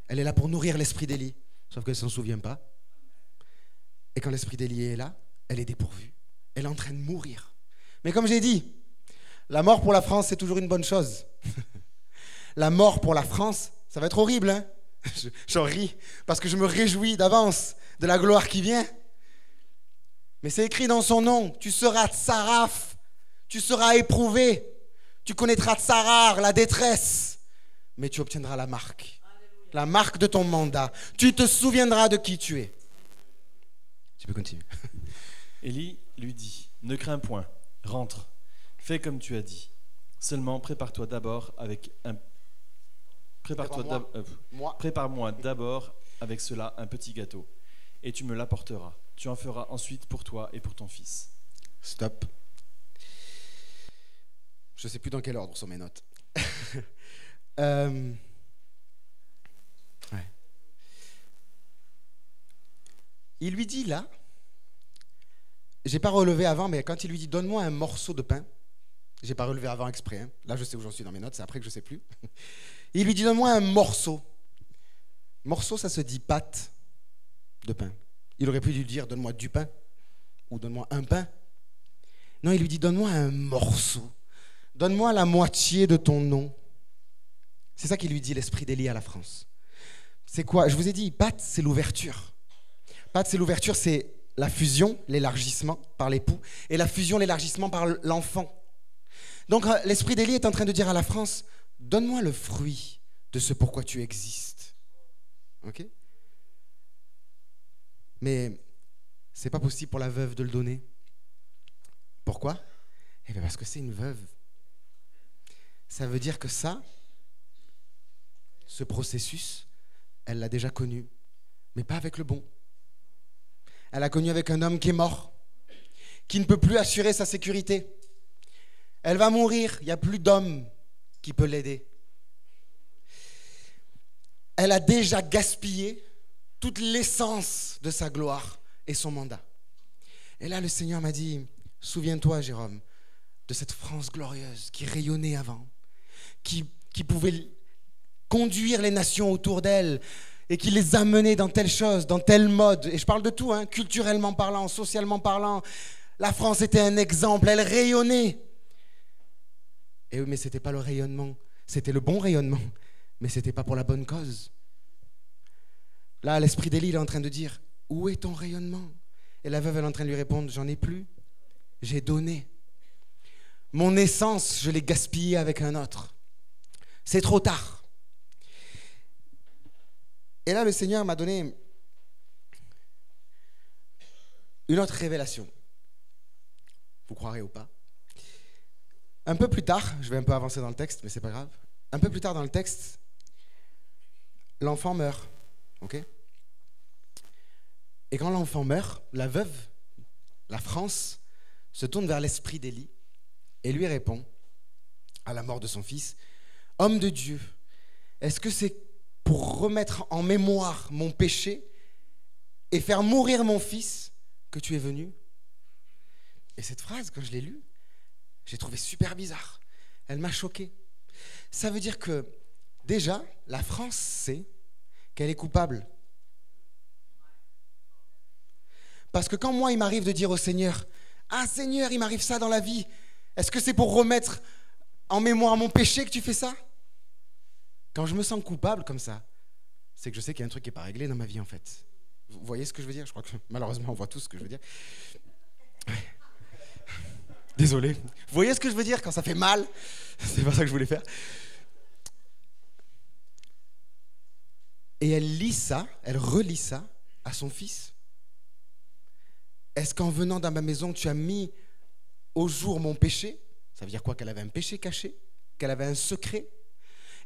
Elle est là pour nourrir l'esprit d'Élie. Sauf qu'elle ne s'en souvient pas. Et quand l'esprit d'Élie est là, elle est dépourvue. Elle est en train de mourir. Mais comme j'ai dit, la mort pour la France, c'est toujours une bonne chose. La mort pour la France, ça va être horrible, hein? J'en ris, parce que je me réjouis d'avance de la gloire qui vient. Mais c'est écrit dans son nom, tu seras tsaraf, tu seras éprouvé, tu connaîtras tsarar, la détresse, mais tu obtiendras la marque de ton mandat. Tu te souviendras de qui tu es. Tu peux continuer. Élie lui dit, ne crains point, rentre, fais comme tu as dit. Seulement prépare-toi d'abord avec un... Prépare-moi d'abord avec cela un petit gâteau, et tu me l'apporteras. Tu en feras ensuite pour toi et pour ton fils. Stop. Je ne sais plus dans quel ordre sont mes notes. Ouais. Il lui dit là, j'ai pas relevé avant, mais quand il lui dit donne-moi un morceau de pain, j'ai pas relevé avant exprès. Hein. Là, je sais où j'en suis dans mes notes, c'est après que je sais plus. Il lui dit donne-moi un morceau. Morceau, ça se dit pâte de pain. Il aurait pu lui dire donne-moi du pain ou donne-moi un pain. Non, il lui dit donne-moi un morceau. Donne-moi la moitié de ton nom. C'est ça qu'il lui dit l'esprit d'Élie à la France. C'est quoi? Je vous ai dit, pâte, c'est l'ouverture. Pâte, c'est l'ouverture, c'est la fusion, l'élargissement par l'époux, et la fusion, l'élargissement par l'enfant. Donc l'esprit d'Élie est en train de dire à la France, donne-moi le fruit de ce pourquoi tu existes. Ok? Mais c'est pas possible pour la veuve de le donner. Pourquoi? Eh bien parce que c'est une veuve. Ça veut dire que ça, ce processus, elle l'a déjà connu, mais pas avec le bon. Elle a connu avec un homme qui est mort, qui ne peut plus assurer sa sécurité. Elle va mourir, il n'y a plus d'homme qui peut l'aider. Elle a déjà gaspillé toute l'essence de sa gloire et son mandat. Et là, le Seigneur m'a dit, souviens-toi, Jérôme, de cette France glorieuse qui rayonnait avant, qui pouvait conduire les nations autour d'elle et qui les amenait dans telle chose, dans tel mode. Et je parle de tout, hein, culturellement parlant, socialement parlant. La France était un exemple, elle rayonnait. Et oui, mais ce n'était pas le rayonnement, c'était le bon rayonnement, mais ce n'était pas pour la bonne cause. Là, l'esprit d'Élie, il est en train de dire, où est ton rayonnement? Et la veuve, elle est en train de lui répondre, j'en ai plus, j'ai donné. Mon essence, je l'ai gaspillée avec un autre. C'est trop tard. Et là, le Seigneur m'a donné une autre révélation. Vous croirez ou pas? Un peu plus tard, je vais un peu avancer dans le texte, mais c'est pas grave. Un peu plus tard dans le texte, l'enfant meurt. Ok? Et quand l'enfant meurt, la veuve, la France, se tourne vers l'esprit d'Élie et lui répond, à la mort de son fils, « Homme de Dieu, est-ce que c'est pour remettre en mémoire mon péché et faire mourir mon fils que tu es venu ?» Et cette phrase, quand je l'ai lue, J'ai trouvé super bizarre. Elle m'a choqué. Ça veut dire que, déjà, la France sait qu'elle est coupable. Parce que quand moi, il m'arrive de dire au Seigneur, « Ah Seigneur, il m'arrive ça dans la vie. Est-ce que c'est pour remettre en mémoire mon péché que tu fais ça ?» Quand je me sens coupable comme ça, c'est que je sais qu'il y a un truc qui n'est pas réglé dans ma vie en fait. Vous voyez ce que je veux dire? Je crois que malheureusement on voit tous ce que je veux dire. Désolé. Vous voyez ce que je veux dire quand ça fait mal? C'est pas ça que je voulais faire. Et elle lit ça, elle relit ça à son fils. Est-ce qu'en venant dans ma maison, tu as mis au jour mon péché? Ça veut dire quoi? Qu'elle avait un péché caché? Qu'elle avait un secret?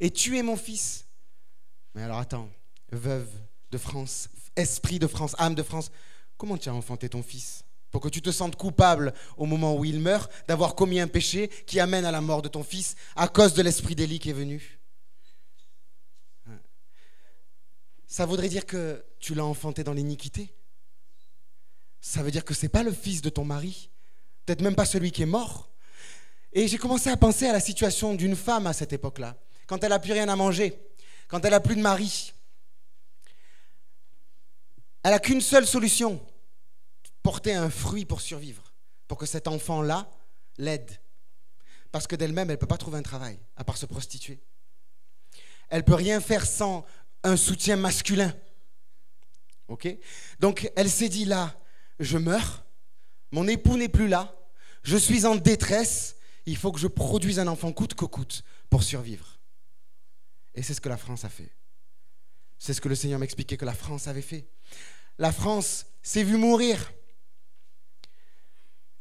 Et tuer mon fils? Mais alors attends, veuve de France, esprit de France, âme de France, comment tu as enfanté ton fils? Pour que tu te sentes coupable au moment où il meurt d'avoir commis un péché qui amène à la mort de ton fils à cause de l'esprit d'Élie qui est venu. Ça voudrait dire que tu l'as enfanté dans l'iniquité. Ça veut dire que ce n'est pas le fils de ton mari, peut-être même pas celui qui est mort. Et j'ai commencé à penser à la situation d'une femme à cette époque-là, quand elle n'a plus rien à manger, quand elle n'a plus de mari. Elle n'a qu'une seule solution, porter un fruit pour survivre, pour que cet enfant-là l'aide. Parce que d'elle-même, elle ne peut pas trouver un travail, à part se prostituer. Elle ne peut rien faire sans un soutien masculin. Ok? Donc, elle s'est dit là, je meurs, mon époux n'est plus là, je suis en détresse, il faut que je produise un enfant coûte que coûte pour survivre. Et c'est ce que la France a fait. C'est ce que le Seigneur m'expliquait que la France avait fait. La France s'est vue mourir.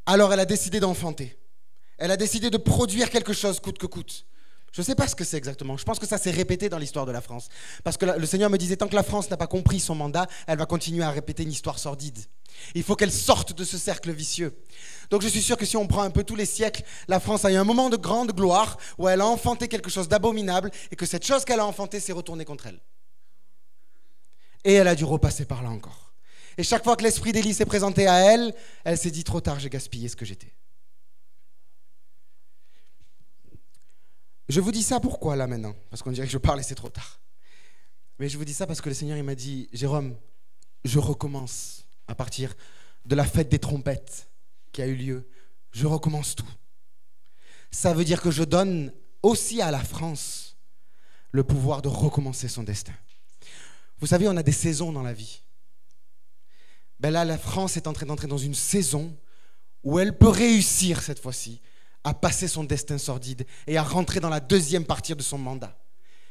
Alors elle a décidé d'enfanter. Elle a décidé de produire quelque chose coûte que coûte. Je ne sais pas ce que c'est exactement. Je pense que ça s'est répété dans l'histoire de la France. Parce que le Seigneur me disait, tant que la France n'a pas compris son mandat, elle va continuer à répéter une histoire sordide. Il faut qu'elle sorte de ce cercle vicieux. Donc je suis sûr que si on prend un peu tous les siècles, la France a eu un moment de grande gloire où elle a enfanté quelque chose d'abominable et que cette chose qu'elle a enfantée s'est retournée contre elle. Et elle a dû repasser par là encore. Et chaque fois que l'esprit d'Élie s'est présenté à elle, elle s'est dit, trop tard, j'ai gaspillé ce que j'étais. Je vous dis ça pourquoi là maintenant? Parce qu'on dirait que je parle et c'est trop tard. Mais je vous dis ça parce que le Seigneur il m'a dit, Jérôme, je recommence à partir de la fête des trompettes qui a eu lieu. Je recommence tout. Ça veut dire que je donne aussi à la France le pouvoir de recommencer son destin. Vous savez, on a des saisons dans la vie. Ben là, la France est en train d'entrer dans une saison où elle peut réussir cette fois-ci à passer son destin sordide et à rentrer dans la deuxième partie de son mandat,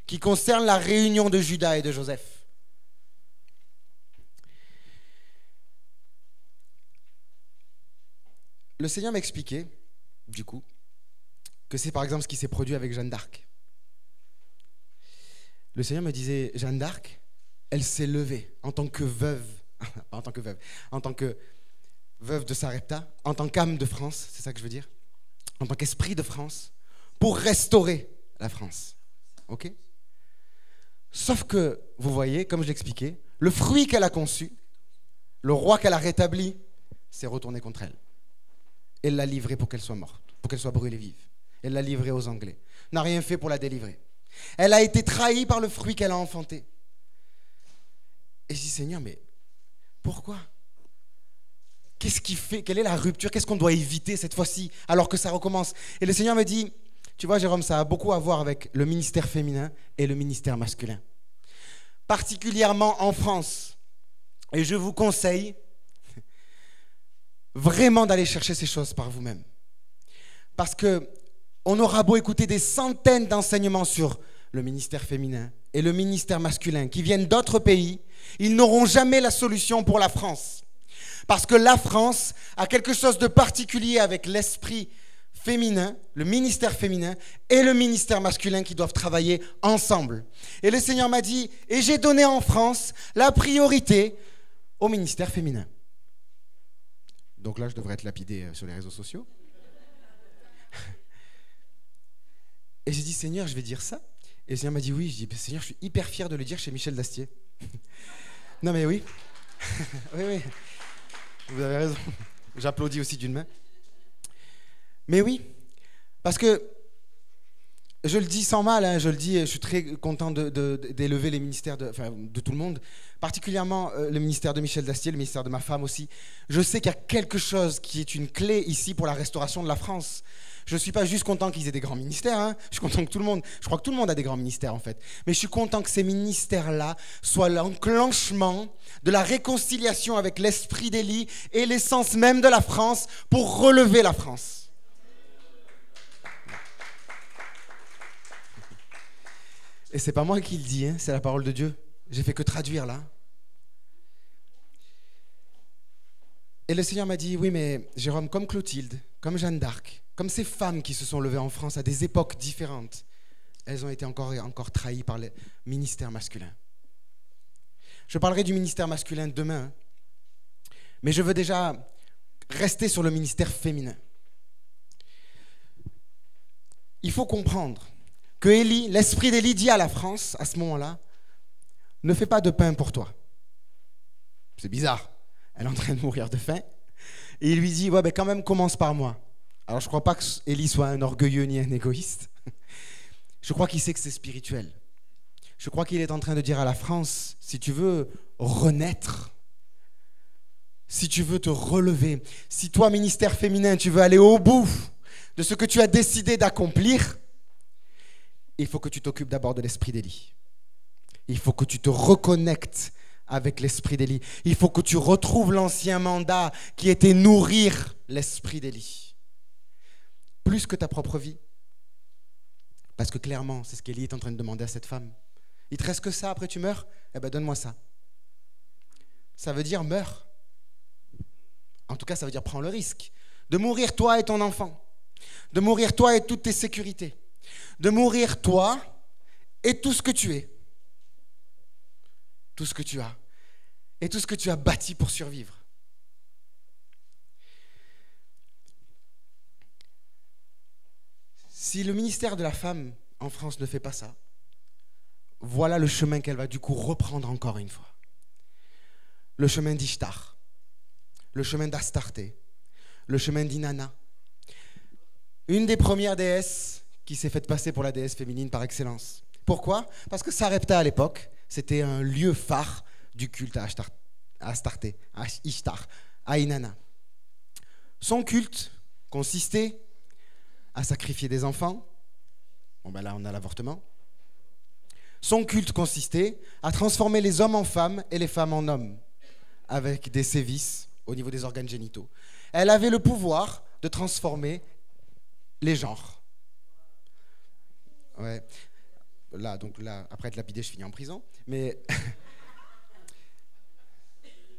qui concerne la réunion de Judas et de Joseph. Le Seigneur m'expliquait, du coup, que c'est par exemple ce qui s'est produit avec Jeanne d'Arc. Le Seigneur me disait, Jeanne d'Arc, elle s'est levée en tant que veuve, en tant que veuve de Sarepta, en tant qu'âme de France, c'est ça que je veux dire, en tant qu'esprit de France, pour restaurer la France. Ok? Sauf que, vous voyez, comme je l'expliquais, le fruit qu'elle a conçu, le roi qu'elle a rétabli, s'est retourné contre elle. Elle l'a livrée pour qu'elle soit morte, pour qu'elle soit brûlée vive. Elle l'a livrée aux Anglais. N'a rien fait pour la délivrer. Elle a été trahie par le fruit qu'elle a enfanté. Et je dis, Seigneur, mais pourquoi? Qu'est-ce qui fait? Quelle est la rupture? Qu'est-ce qu'on doit éviter cette fois-ci alors que ça recommence? Et le Seigneur me dit, tu vois Jérôme, ça a beaucoup à voir avec le ministère féminin et le ministère masculin. Particulièrement en France. Et je vous conseille vraiment d'aller chercher ces choses par vous-même. Parce que on aura beau écouter des centaines d'enseignements sur le ministère féminin et le ministère masculin qui viennent d'autres pays, ils n'auront jamais la solution pour la France. Parce que la France a quelque chose de particulier avec l'esprit féminin, le ministère féminin et le ministère masculin qui doivent travailler ensemble. Et le Seigneur m'a dit, et j'ai donné en France la priorité au ministère féminin. Donc là, je devrais être lapidé sur les réseaux sociaux. Et j'ai dit, Seigneur, je vais dire ça. Et le Seigneur m'a dit oui. Je dis, Seigneur, je suis hyper fier de le dire chez Michel Dastier. Non mais oui. Oui, oui. Vous avez raison. J'applaudis aussi d'une main. Mais oui, Parce que, je le dis sans mal, hein, je le dis, je suis très content d'élever les ministères de tout le monde, particulièrement le ministère de Michel Dastier, le ministère de ma femme aussi. Je sais qu'il y a quelque chose qui est une clé ici pour la restauration de la France. Je ne suis pas juste content qu'ils aient des grands ministères, hein. Je suis content que tout le monde, je crois que tout le monde a des grands ministères en fait, mais je suis content que ces ministères-là soient l'enclenchement de la réconciliation avec l'esprit d'Élie et l'essence même de la France pour relever la France. Et c'est pas moi qui le dis, hein, c'est la parole de Dieu. J'ai fait que traduire là. Et le Seigneur m'a dit, oui mais Jérôme, comme Clotilde, comme Jeanne d'Arc, comme ces femmes qui se sont levées en France à des époques différentes, elles ont été encore et encore trahies par le ministère masculin. Je parlerai du ministère masculin demain, mais je veux déjà rester sur le ministère féminin. Il faut comprendre que Élie, l'esprit d'Élie dit à la France, à ce moment-là, ne fais pas de pain pour toi. C'est bizarre. Elle est en train de mourir de faim. Et il lui dit, ouais, ben quand même, commence par moi. Alors, je ne crois pas que Élie soit un orgueilleux ni un égoïste. Je crois qu'il sait que c'est spirituel. Je crois qu'il est en train de dire à la France, si tu veux renaître, si tu veux te relever, si toi, ministère féminin, tu veux aller au bout de ce que tu as décidé d'accomplir, il faut que tu t'occupes d'abord de l'esprit d'Élie. Il faut que tu te reconnectes avec l'esprit d'Élie. Il faut que tu retrouves l'ancien mandat qui était nourrir l'esprit d'Élie. Plus que ta propre vie. Parce que clairement, c'est ce qu'Élie est en train de demander à cette femme. Il te reste que ça, après tu meurs? Eh bien, donne-moi ça. Ça veut dire meurs. En tout cas, ça veut dire prends le risque de mourir toi et ton enfant. De mourir toi et toutes tes sécurités. De mourir toi et tout ce que tu es. Tout ce que tu as. Et tout ce que tu as bâti pour survivre. Si le ministère de la femme en France ne fait pas ça, voilà le chemin qu'elle va du coup reprendre encore une fois. Le chemin d'Ishtar, le chemin d'Astarté, le chemin d'Inanna. Une des premières déesses qui s'est faite passer pour la déesse féminine par excellence. Pourquoi? Parce que Sarepta à l'époque, c'était un lieu phare du culte à Astarté, à Ishtar, à Inanna. Son culte consistait à sacrifier des enfants. Bon ben là on a l'avortement. Son culte consistait à transformer les hommes en femmes et les femmes en hommes, avec des sévices au niveau des organes génitaux. Elle avait le pouvoir de transformer les genres. Ouais. Là, après être lapidé, je finis en prison. Mais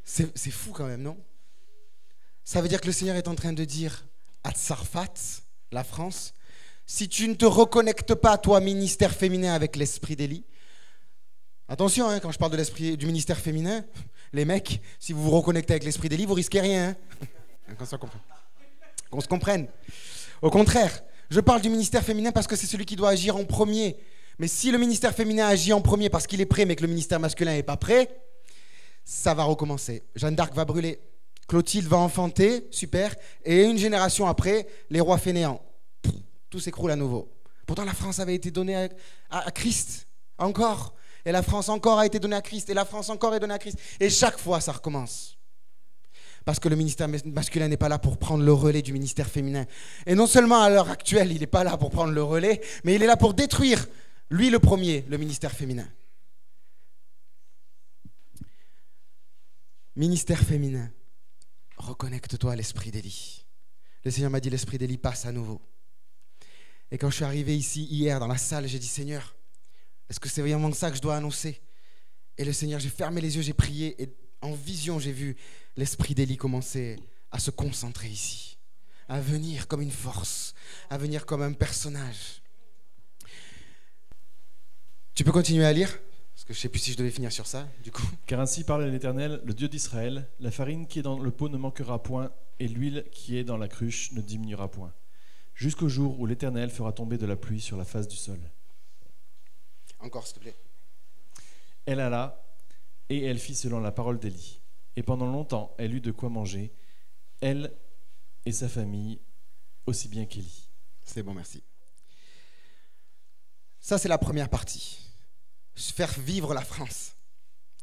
c'est fou quand même, non? Ça veut dire que le Seigneur est en train de dire à Tsarfat, la France, si tu ne te reconnectes pas, toi, ministère féminin, avec l'esprit d'Élie, attention, hein, quand je parle de l'esprit du ministère féminin, les mecs, si vous vous reconnectez avec l'esprit d'Élie, vous risquez rien. Hein. Qu'on se comprenne. Au contraire, je parle du ministère féminin parce que c'est celui qui doit agir en premier. Mais si le ministère féminin agit en premier parce qu'il est prêt, mais que le ministère masculin n'est pas prêt, ça va recommencer. Jeanne d'Arc va brûler. Clotilde va enfanter, super. Et une génération après, les rois fainéants. Tout s'écroule à nouveau. Pourtant, la France avait été donnée à Christ, encore. Et la France encore a été donnée à Christ. Et la France encore est donnée à Christ. Et chaque fois, ça recommence. Parce que le ministère masculin n'est pas là pour prendre le relais du ministère féminin. Et non seulement à l'heure actuelle, il n'est pas là pour prendre le relais, mais il est là pour détruire, lui le premier, le ministère féminin. Ministère féminin, reconnecte-toi à l'esprit d'Élie. Le Seigneur m'a dit, l'esprit d'Élie passe à nouveau. Et quand je suis arrivé ici hier dans la salle, j'ai dit, Seigneur, est-ce que c'est vraiment ça que je dois annoncer? Et le Seigneur, j'ai fermé les yeux, j'ai prié, et en vision, j'ai vu l'esprit d'Élie commencer à se concentrer ici, à venir comme une force, à venir comme un personnage. Tu peux continuer à lire? Parce que je ne sais plus si je devais finir sur ça, du coup. Car ainsi parle l'Éternel, le Dieu d'Israël, la farine qui est dans le pot ne manquera point, et l'huile qui est dans la cruche ne diminuera point, jusqu'au jour où l'Éternel fera tomber de la pluie sur la face du sol. Encore, s'il te plaît. Elle alla, et elle fit selon la parole d'Élie. Et pendant longtemps, elle eut de quoi manger, elle et sa famille, aussi bien qu'Élie. C'est bon, merci. Ça, c'est la première partie. Faire vivre la France.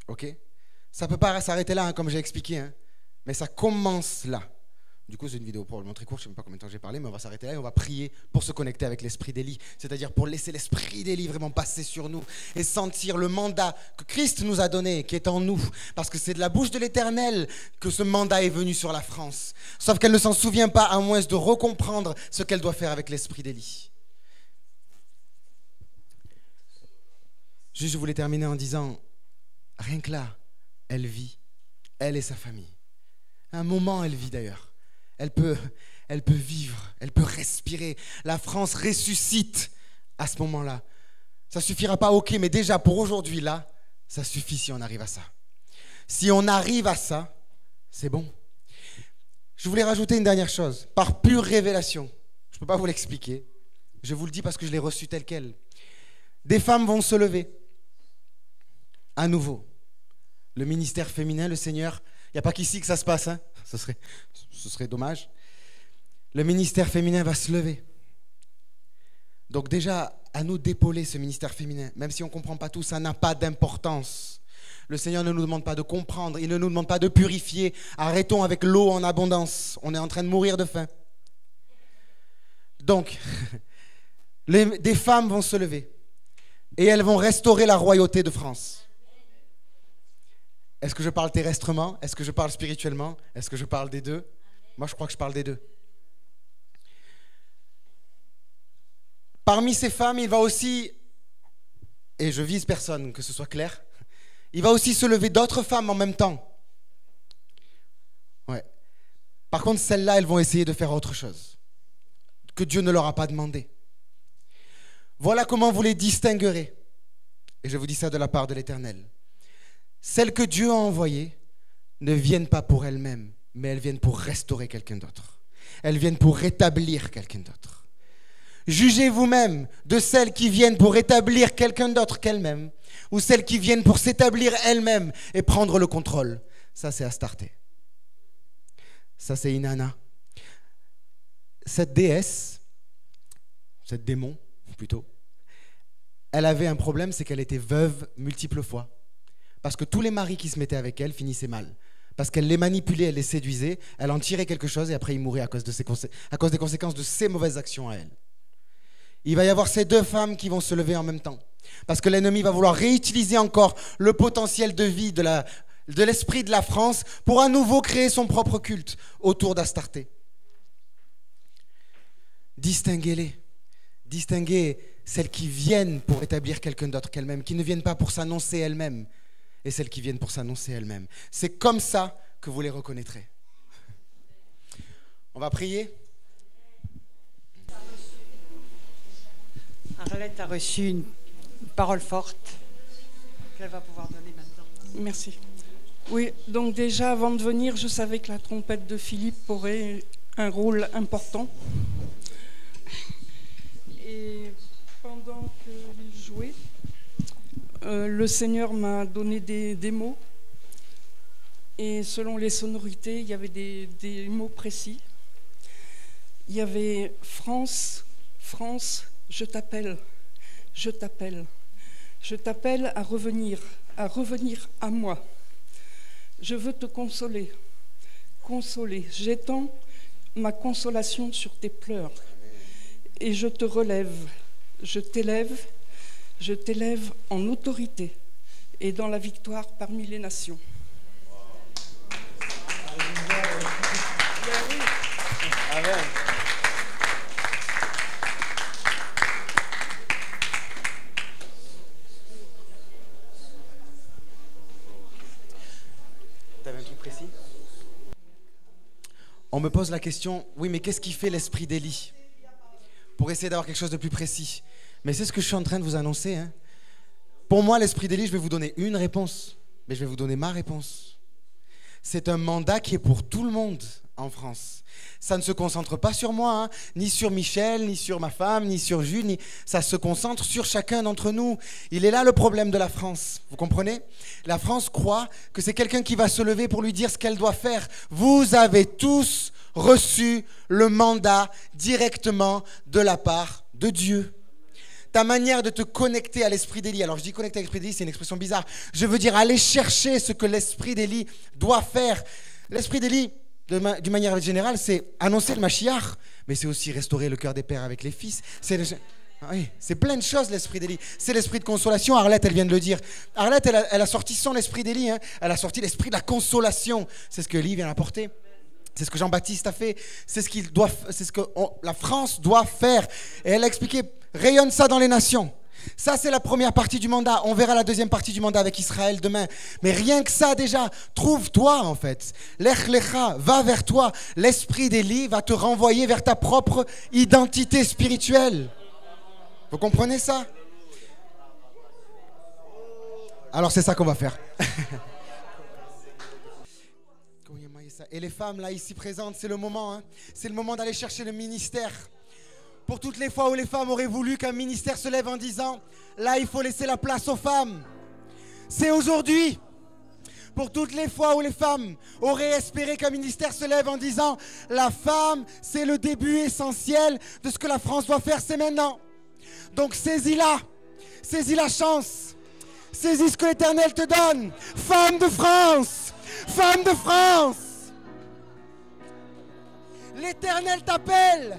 Ok? Ça ne peut pas s'arrêter là, hein, comme j'ai expliqué, hein, mais ça commence là. Du coup, c'est une vidéo probablement très courte, je ne sais même pas combien de temps j'ai parlé, mais on va s'arrêter là et on va prier pour se connecter avec l'esprit d'Élie. C'est-à-dire pour laisser l'esprit d'Élie vraiment passer sur nous et sentir le mandat que Christ nous a donné, qui est en nous. Parce que c'est de la bouche de l'Éternel que ce mandat est venu sur la France. Sauf qu'elle ne s'en souvient pas, à moins de recomprendre ce qu'elle doit faire avec l'esprit d'Élie. Juste, je voulais terminer en disant, rien que là, elle vit, elle et sa famille. Un moment, elle vit d'ailleurs. Elle peut vivre, elle peut respirer. La France ressuscite à ce moment-là. Ça ne suffira pas, ok, mais déjà pour aujourd'hui, là, ça suffit si on arrive à ça. Si on arrive à ça, c'est bon. Je voulais rajouter une dernière chose. Par pure révélation, je ne peux pas vous l'expliquer. Je vous le dis parce que je l'ai reçu tel quel. Des femmes vont se lever. À nouveau. Le ministère féminin, le Seigneur, il n'y a pas qu'ici que ça se passe, hein. Ce serait dommage. Le ministère féminin va se lever. Donc déjà, à nous d'épauler ce ministère féminin. Même si on ne comprend pas tout, ça n'a pas d'importance. Le Seigneur ne nous demande pas de comprendre, il ne nous demande pas de purifier. Arrêtons avec l'eau en abondance. On est en train de mourir de faim. Donc, des femmes vont se lever et elles vont restaurer la royauté de France. Est-ce que je parle terrestrement? Est-ce que je parle spirituellement? Est-ce que je parle des deux? Moi, je crois que je parle des deux. Parmi ces femmes, il va aussi, et je vise personne, que ce soit clair, il va aussi se lever d'autres femmes en même temps. Ouais. Par contre, celles-là, elles vont essayer de faire autre chose, que Dieu ne leur a pas demandé. Voilà comment vous les distinguerez. Et je vous dis ça de la part de l'Éternel. Celles que Dieu a envoyées ne viennent pas pour elles-mêmes, mais elles viennent pour restaurer quelqu'un d'autre. Elles viennent pour rétablir quelqu'un d'autre. Jugez vous-même de celles qui viennent pour rétablir quelqu'un d'autre qu'elles-mêmes, ou celles qui viennent pour s'établir elles-mêmes et prendre le contrôle. Ça, c'est Astarté. Ça, c'est Inanna. Cette déesse, cette démon plutôt, elle avait un problème, c'est qu'elle était veuve multiples fois. Parce que tous les maris qui se mettaient avec elle finissaient mal. Parce qu'elle les manipulait, elle les séduisait, elle en tirait quelque chose et après ils mouraient à cause des conséquences de ses mauvaises actions à elle. Il va y avoir ces deux femmes qui vont se lever en même temps. Parce que l'ennemi va vouloir réutiliser encore le potentiel de vie de l'esprit de la France pour à nouveau créer son propre culte autour d'Astarté. Distinguez-les. Distinguez celles qui viennent pour établir quelqu'un d'autre qu'elles-mêmes, qui ne viennent pas pour s'annoncer elles-mêmes, et celles qui viennent pour s'annoncer elles-mêmes. C'est comme ça que vous les reconnaîtrez. On va prier. Arlette a reçu une parole forte qu'elle va pouvoir donner maintenant. Merci. Oui, donc déjà avant de venir, je savais que la trompette de Philippe aurait un rôle important. Et pendant qu'il jouait, le Seigneur m'a donné des mots. Et selon les sonorités, il y avait des mots précis. Il y avait France, France, je t'appelle, je t'appelle. Je t'appelle à revenir à moi. Je veux te consoler, consoler. J'étends ma consolation sur tes pleurs. Et je te relève, je t'élève en autorité et dans la victoire parmi les nations. Amen. T'avais un truc précis? On me pose la question, oui, mais qu'est-ce qui fait l'esprit d'Élie? Pour essayer d'avoir quelque chose de plus précis. Mais c'est ce que je suis en train de vous annoncer. Hein. Pour moi, l'esprit d'Élie, je vais vous donner une réponse, mais je vais vous donner ma réponse. C'est un mandat qui est pour tout le monde en France. Ça ne se concentre pas sur moi, hein, ni sur Michel, ni sur ma femme, ni sur Jules, ça se concentre sur chacun d'entre nous. Il est là le problème de la France, vous comprenez? La France croit que c'est quelqu'un qui va se lever pour lui dire ce qu'elle doit faire. Vous avez tous reçu le mandat directement de la part de Dieu. Ta manière de te connecter à l'esprit d'Élie, alors je dis connecter à l'esprit d'Élie, c'est une expression bizarre. Je veux dire aller chercher ce que l'esprit d'Élie doit faire. L'esprit d'Élie, d'une manière générale, c'est annoncer le Mashiach, mais c'est aussi restaurer le cœur des pères avec les fils. C'est plein de choses, l'esprit d'Élie. C'est l'esprit de consolation. Arlette, elle vient de le dire. Arlette, elle a sorti son esprit d'Élie. Hein. Elle a sorti l'esprit de la consolation. C'est ce que Élie vient apporter. C'est ce que Jean-Baptiste a fait. C'est ce que la France doit faire. Et elle a expliqué, rayonne ça dans les nations. Ça, c'est la première partie du mandat. On verra la deuxième partie du mandat avec Israël demain. Mais rien que ça, déjà, trouve-toi, en fait. Lech lecha, va vers toi. L'esprit d'Élie va te renvoyer vers ta propre identité spirituelle. Vous comprenez ça? Alors, c'est ça qu'on va faire. Et les femmes, là, ici présentes, c'est le moment. Hein. C'est le moment d'aller chercher le ministère. Pour toutes les fois où les femmes auraient voulu qu'un ministère se lève en disant « Là, il faut laisser la place aux femmes ». C'est aujourd'hui. Pour toutes les fois où les femmes auraient espéré qu'un ministère se lève en disant « La femme, c'est le début essentiel de ce que la France doit faire, c'est maintenant ». Donc saisis-la. Saisis la chance. Saisis ce que l'Éternel te donne. Femme de France. Femme de France. L'Éternel t'appelle.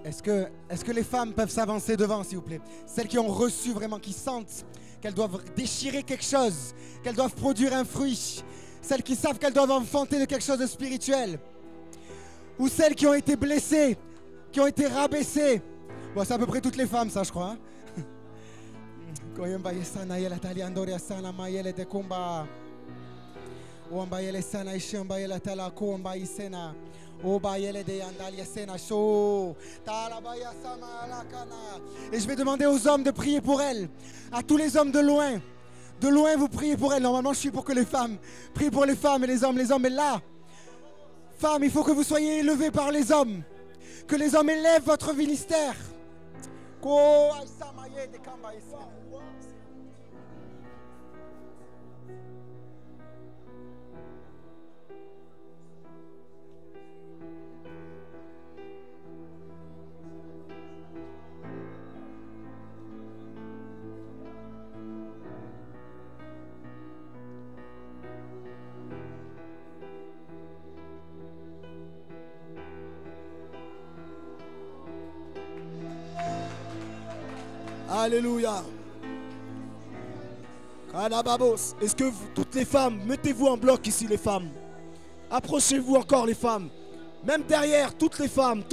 Est-ce que les femmes peuvent s'avancer devant, s'il vous plaît? Celles qui ont reçu vraiment, qui sentent qu'elles doivent déchirer quelque chose, qu'elles doivent produire un fruit. Celles qui savent qu'elles doivent enfanter de quelque chose de spirituel. Ou celles qui ont été blessées, qui ont été rabaissées. Bon, c'est à peu près toutes les femmes, ça, je crois. Et je vais demander aux hommes de prier pour elles. À tous les hommes de loin. De loin, vous priez pour elles. Normalement, je suis pour que les femmes. Priez pour les femmes et les hommes. Les hommes, et là. Femmes, il faut que vous soyez élevés par les hommes. Que les hommes élèvent votre ministère. Alléluia. Est-ce que toutes les femmes, mettez-vous en bloc ici les femmes. Approchez-vous encore les femmes. Même derrière, toutes les femmes.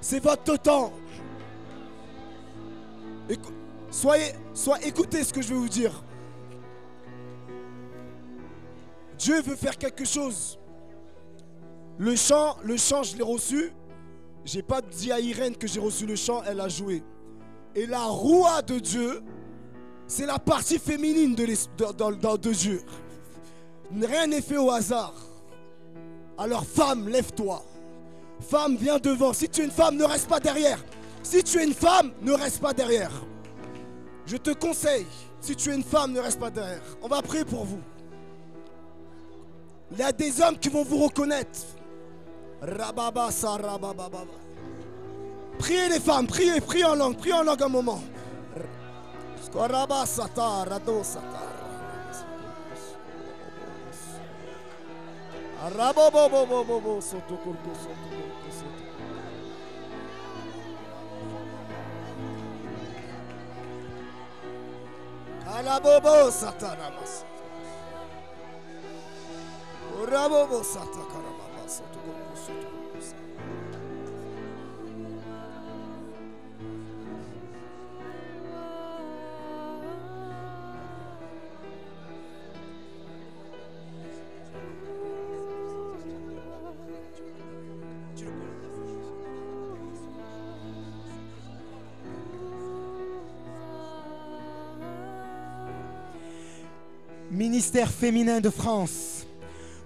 C'est votre temps. Écoutez ce que je vais vous dire. Dieu veut faire quelque chose. Le chant, je l'ai reçu. J'ai pas dit à Irène que j'ai reçu le chant, elle a joué. Et la roua de Dieu, c'est la partie féminine de Dieu. Rien n'est fait au hasard. Alors femme, lève-toi. Femme, viens devant. Si tu es une femme, ne reste pas derrière. Si tu es une femme, ne reste pas derrière. Je te conseille, si tu es une femme, ne reste pas derrière. On va prier pour vous. Il y a des hommes qui vont vous reconnaître. Rababasa, rabababa. Priez les femmes, priez en langue un moment. Ministère féminin de France,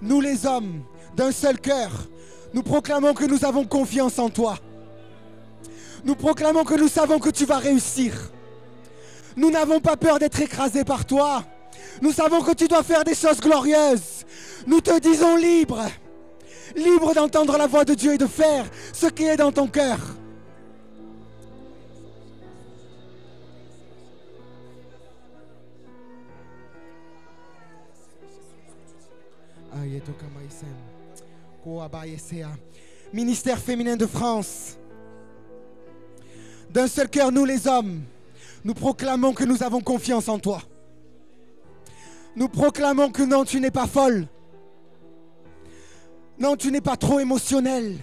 nous les hommes, d'un seul cœur, nous proclamons que nous avons confiance en toi. Nous proclamons que nous savons que tu vas réussir. Nous n'avons pas peur d'être écrasés par toi. Nous savons que tu dois faire des choses glorieuses. Nous te disons libre. Libre d'entendre la voix de Dieu et de faire ce qui est dans ton cœur. Ministère féminin de France. D'un seul cœur, nous les hommes, nous proclamons que nous avons confiance en toi. Nous proclamons que non, tu n'es pas folle. Non, tu n'es pas trop émotionnel.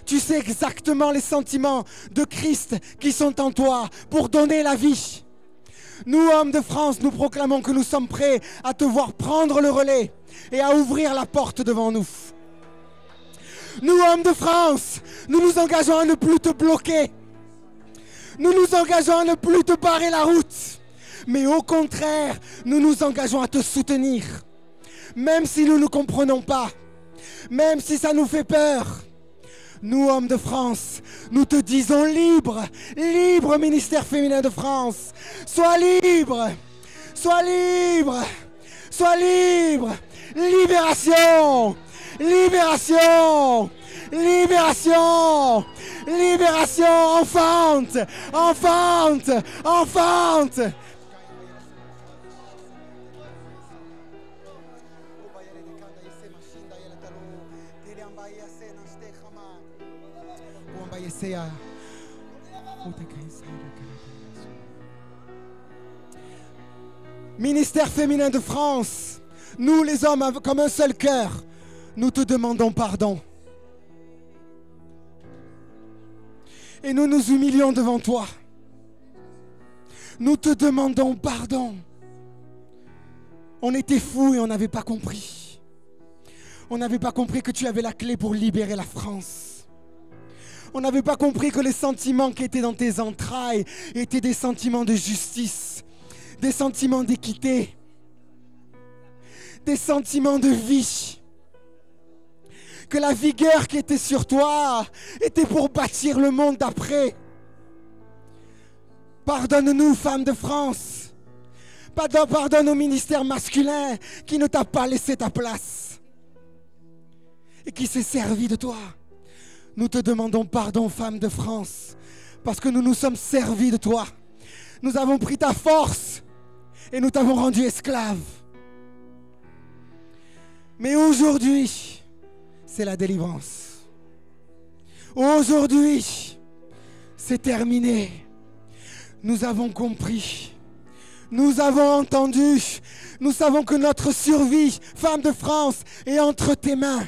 Tu sais exactement les sentiments de Christ qui sont en toi pour donner la vie. Nous, hommes de France, nous proclamons que nous sommes prêts à te voir prendre le relais et à ouvrir la porte devant nous. Nous, hommes de France, nous nous engageons à ne plus te bloquer. Nous nous engageons à ne plus te barrer la route. Mais au contraire, nous nous engageons à te soutenir. Même si nous ne comprenons pas, même si ça nous fait peur. Nous, hommes de France, nous te disons libre. Libre, ministère féminin de France. Sois libre. Sois libre. Sois libre. Libération. Libération. Libération. Libération. Enfante. Enfante. Enfante. Ministère féminin de France, nous les hommes comme un seul cœur, nous te demandons pardon. Et nous nous humilions devant toi. Nous te demandons pardon. On était fous et on n'avait pas compris. On n'avait pas compris que tu avais la clé pour libérer la France. On n'avait pas compris que les sentiments qui étaient dans tes entrailles étaient des sentiments de justice, des sentiments d'équité, des sentiments de vie. Que la vigueur qui était sur toi était pour bâtir le monde d'après. Pardonne-nous, femmes de France. Pardonne au ministère masculin qui ne t'a pas laissé ta place et qui s'est servi de toi. Nous te demandons pardon, femmes de France, parce que nous nous sommes servis de toi. Nous avons pris ta force et nous t'avons rendu esclave. Mais aujourd'hui, c'est la délivrance. Aujourd'hui, c'est terminé. Nous avons compris. Nous avons entendu. Nous savons que notre survie, femme de France, est entre tes mains.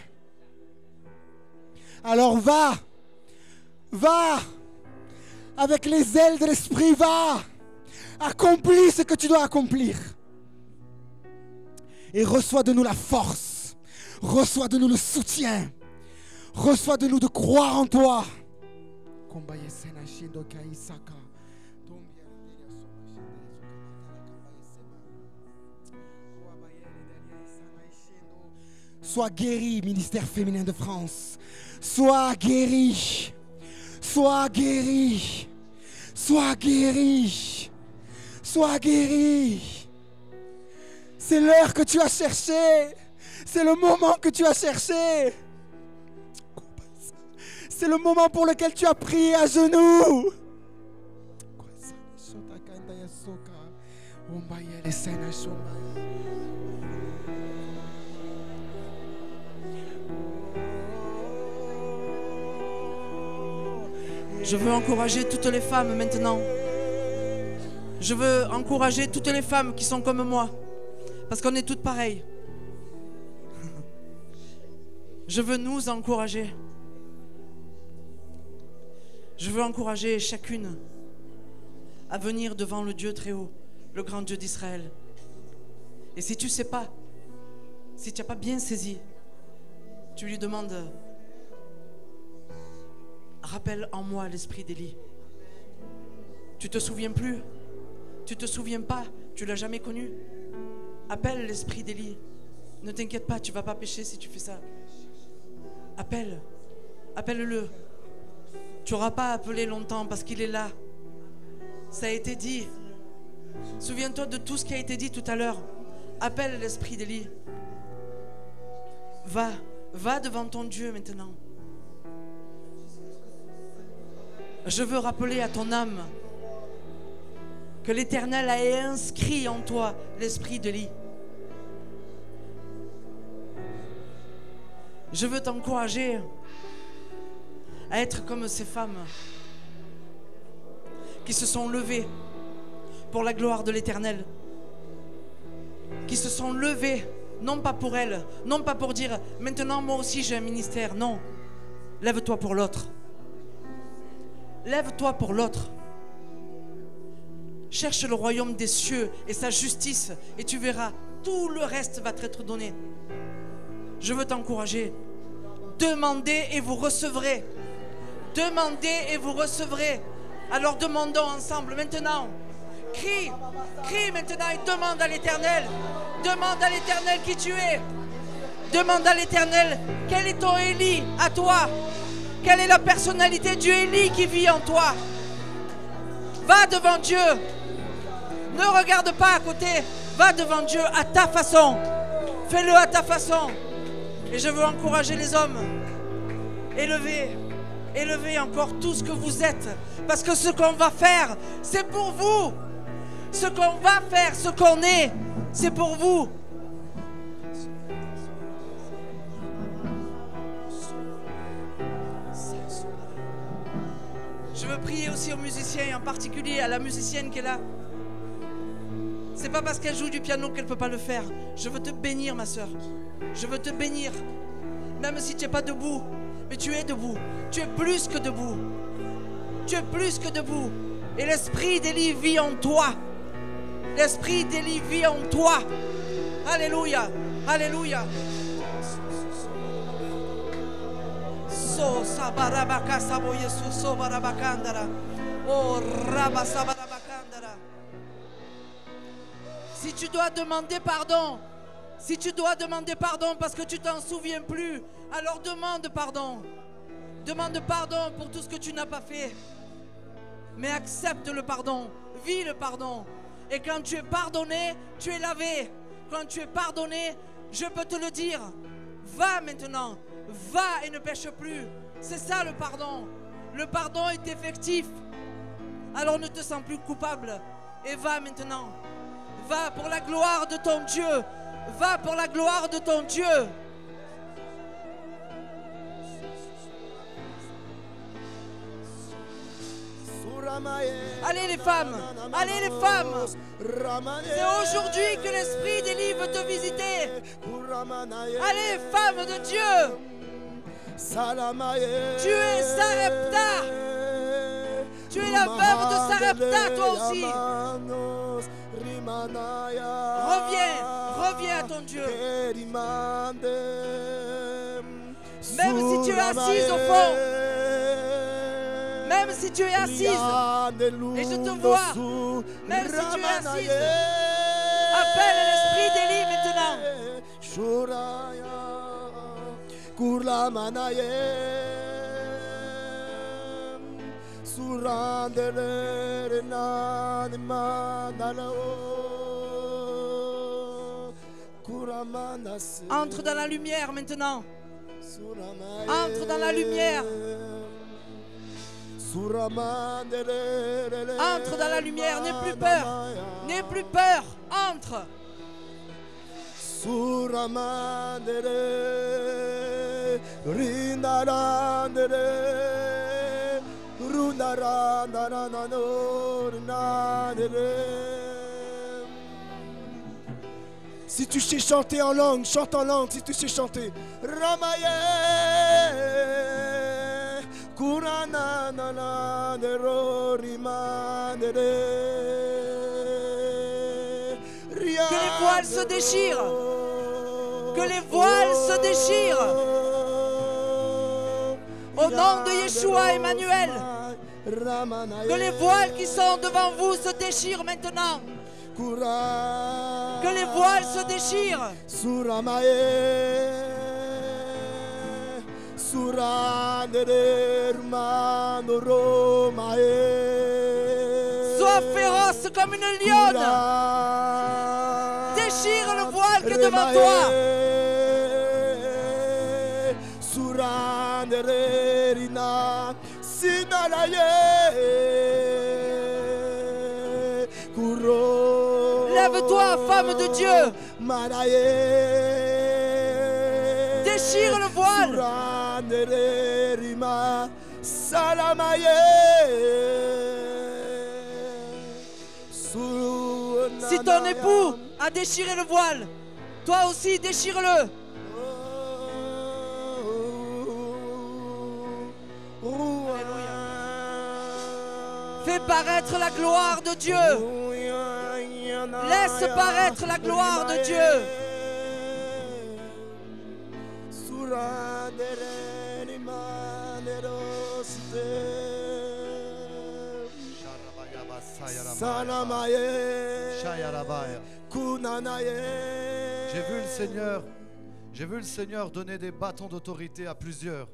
Alors va, avec les ailes de l'esprit, va, accomplis ce que tu dois accomplir. Et reçois de nous la force, reçois de nous le soutien, reçois de nous de croire en toi. Sois guéri, ministère féminin de France. Sois guéri. Sois guéri. Sois guéri. Sois guéri. C'est l'heure que tu as cherché. C'est le moment que tu as cherché. C'est le moment pour lequel tu as prié à genoux. Je veux encourager toutes les femmes maintenant. Je veux encourager toutes les femmes qui sont comme moi. Parce qu'on est toutes pareilles. Je veux nous encourager. Je veux encourager chacune à venir devant le Dieu très haut, le grand Dieu d'Israël. Et si tu ne sais pas, si tu n'as pas bien saisi, tu lui demandes: rappelle en moi l'esprit d'Élie. Tu te souviens plus? Tu te souviens pas? Tu l'as jamais connu? Appelle l'esprit d'Élie. Ne t'inquiète pas, tu vas pas pécher si tu fais ça. Appelle-le. Tu n'auras pas appelé longtemps parce qu'il est là. Ça a été dit. Souviens-toi de tout ce qui a été dit tout à l'heure. Appelle l'esprit d'Élie. Va devant ton Dieu maintenant. Je veux rappeler à ton âme que l'Éternel a inscrit en toi l'esprit d'Élie. Je veux t'encourager à être comme ces femmes qui se sont levées pour la gloire de l'Éternel, qui se sont levées, non pas pour elles, non pas pour dire maintenant moi aussi j'ai un ministère, non, lève-toi pour l'autre, lève-toi pour l'autre, cherche le royaume des cieux et sa justice et tu verras, tout le reste va t'être donné. Je veux t'encourager, demandez et vous recevrez, demandez et vous recevrez. Alors demandons ensemble maintenant. Crie maintenant et demande à l'Éternel. Demande à l'Éternel qui tu es. Demande à l'Éternel quel est ton Élie à toi. Quelle est la personnalité du Élie qui vit en toi. Va devant Dieu. Ne regarde pas à côté. Va devant Dieu à ta façon. Fais-le à ta façon. Et je veux encourager les hommes. Élevez encore tout ce que vous êtes. Parce que ce qu'on va faire, c'est pour vous. Ce qu'on va faire, ce qu'on est, c'est pour vous. Je veux prier aussi aux musiciens, et en particulier à la musicienne qui est là. C'est pas parce qu'elle joue du piano qu'elle ne peut pas le faire. Je veux te bénir, ma soeur. Je veux te bénir. Même si tu n'es pas debout, mais tu es debout. Tu es plus que debout. Tu es plus que debout. Et l'esprit d'Élie vit en toi. L'esprit d'Élie vit en toi. Alléluia. Alléluia. So sabarabaka sabo Yesu so barabakandara. Oh raba sabarabakandara. Si tu dois demander pardon, si tu dois demander pardon parce que tu t'en souviens plus, alors demande pardon. Demande pardon pour tout ce que tu n'as pas fait. Mais accepte le pardon, vis le pardon. Et quand tu es pardonné, tu es lavé. Quand tu es pardonné, je peux te le dire. Va maintenant, va et ne pêche plus. C'est ça le pardon. Le pardon est effectif. Alors ne te sens plus coupable. Et va maintenant. Va pour la gloire de ton Dieu. Va pour la gloire de ton Dieu. Allez les femmes, allez les femmes. C'est aujourd'hui que l'esprit d'Élie veut te visiter. Allez femmes de Dieu. Tu es Sarepta. Tu es la veuve de Sarepta toi aussi. Reviens à ton Dieu. Même si tu es assise au fond. Même si tu es assise, et je te vois, même si tu es assise, appelle l'esprit d'Élie maintenant. Entre dans la lumière maintenant. Entre dans la lumière. Entre dans la lumière, n'aie plus peur. N'aie plus peur, entre. Si tu sais chanter en langue, chante en langue. Si tu sais chanter, Ramaye. Que les voiles se déchirent. Que les voiles se déchirent. Au nom de Yeshua Emmanuel. Que les voiles qui sont devant vous se déchirent maintenant. Que les voiles se déchirent. Lève-toi féroce comme une lionne. Déchire le voile qui est devant toi. Lève-toi, femme de Dieu. Déchire le voile. Si ton époux a déchiré le voile, toi aussi déchire-le. Fais paraître la gloire de Dieu. Laisse paraître la gloire de Dieu. J'ai vu le Seigneur donner des bâtons d'autorité à plusieurs.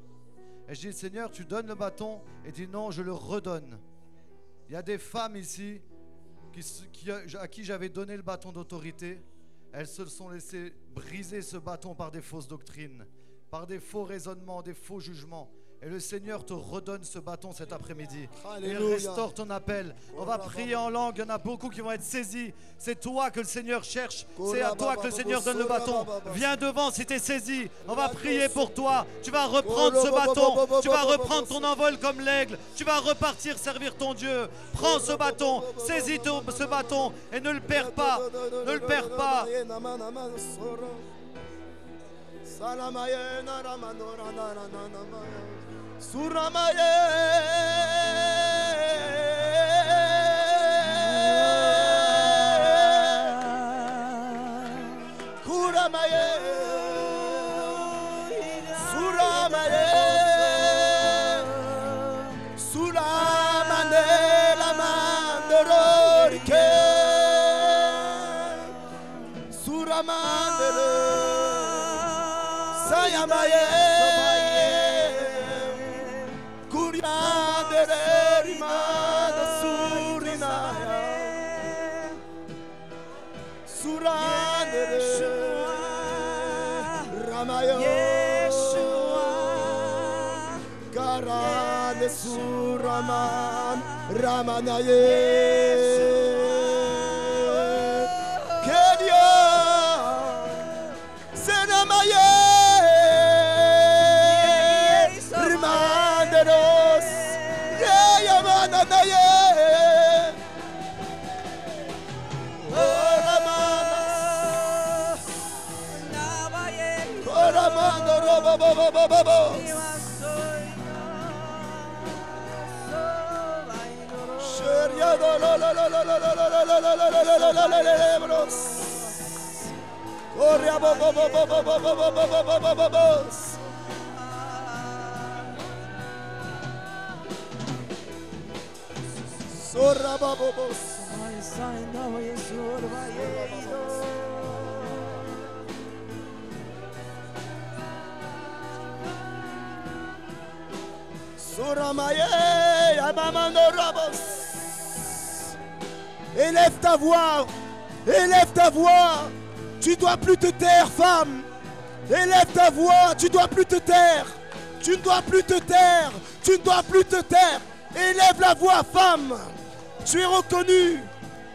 Et je dis, Seigneur, tu donnes le bâton, et dit non, je le redonne. Il y a des femmes ici à qui j'avais donné le bâton d'autorité. Elles se sont laissées briser ce bâton par des fausses doctrines, par des faux raisonnements, des faux jugements. Et le Seigneur te redonne ce bâton cet après-midi. Il restaure ton appel. On va prier en langue. Il y en a beaucoup qui vont être saisis. C'est toi que le Seigneur cherche. C'est à toi que le Seigneur donne le bâton. Viens devant si tu es saisi. On va prier pour toi. Tu vas reprendre ce bâton. Tu vas reprendre ton envol comme l'aigle. Tu vas repartir servir ton Dieu. Prends ce bâton. Saisis ce bâton et ne le perds pas. Ne le perds pas. Élève ta voix, élève ta voix. Tu dois plus te taire, femme. Élève ta voix, tu dois plus te taire. Tu ne dois plus te taire, tu ne dois plus te taire. Élève la voix, femme. Tu es reconnue,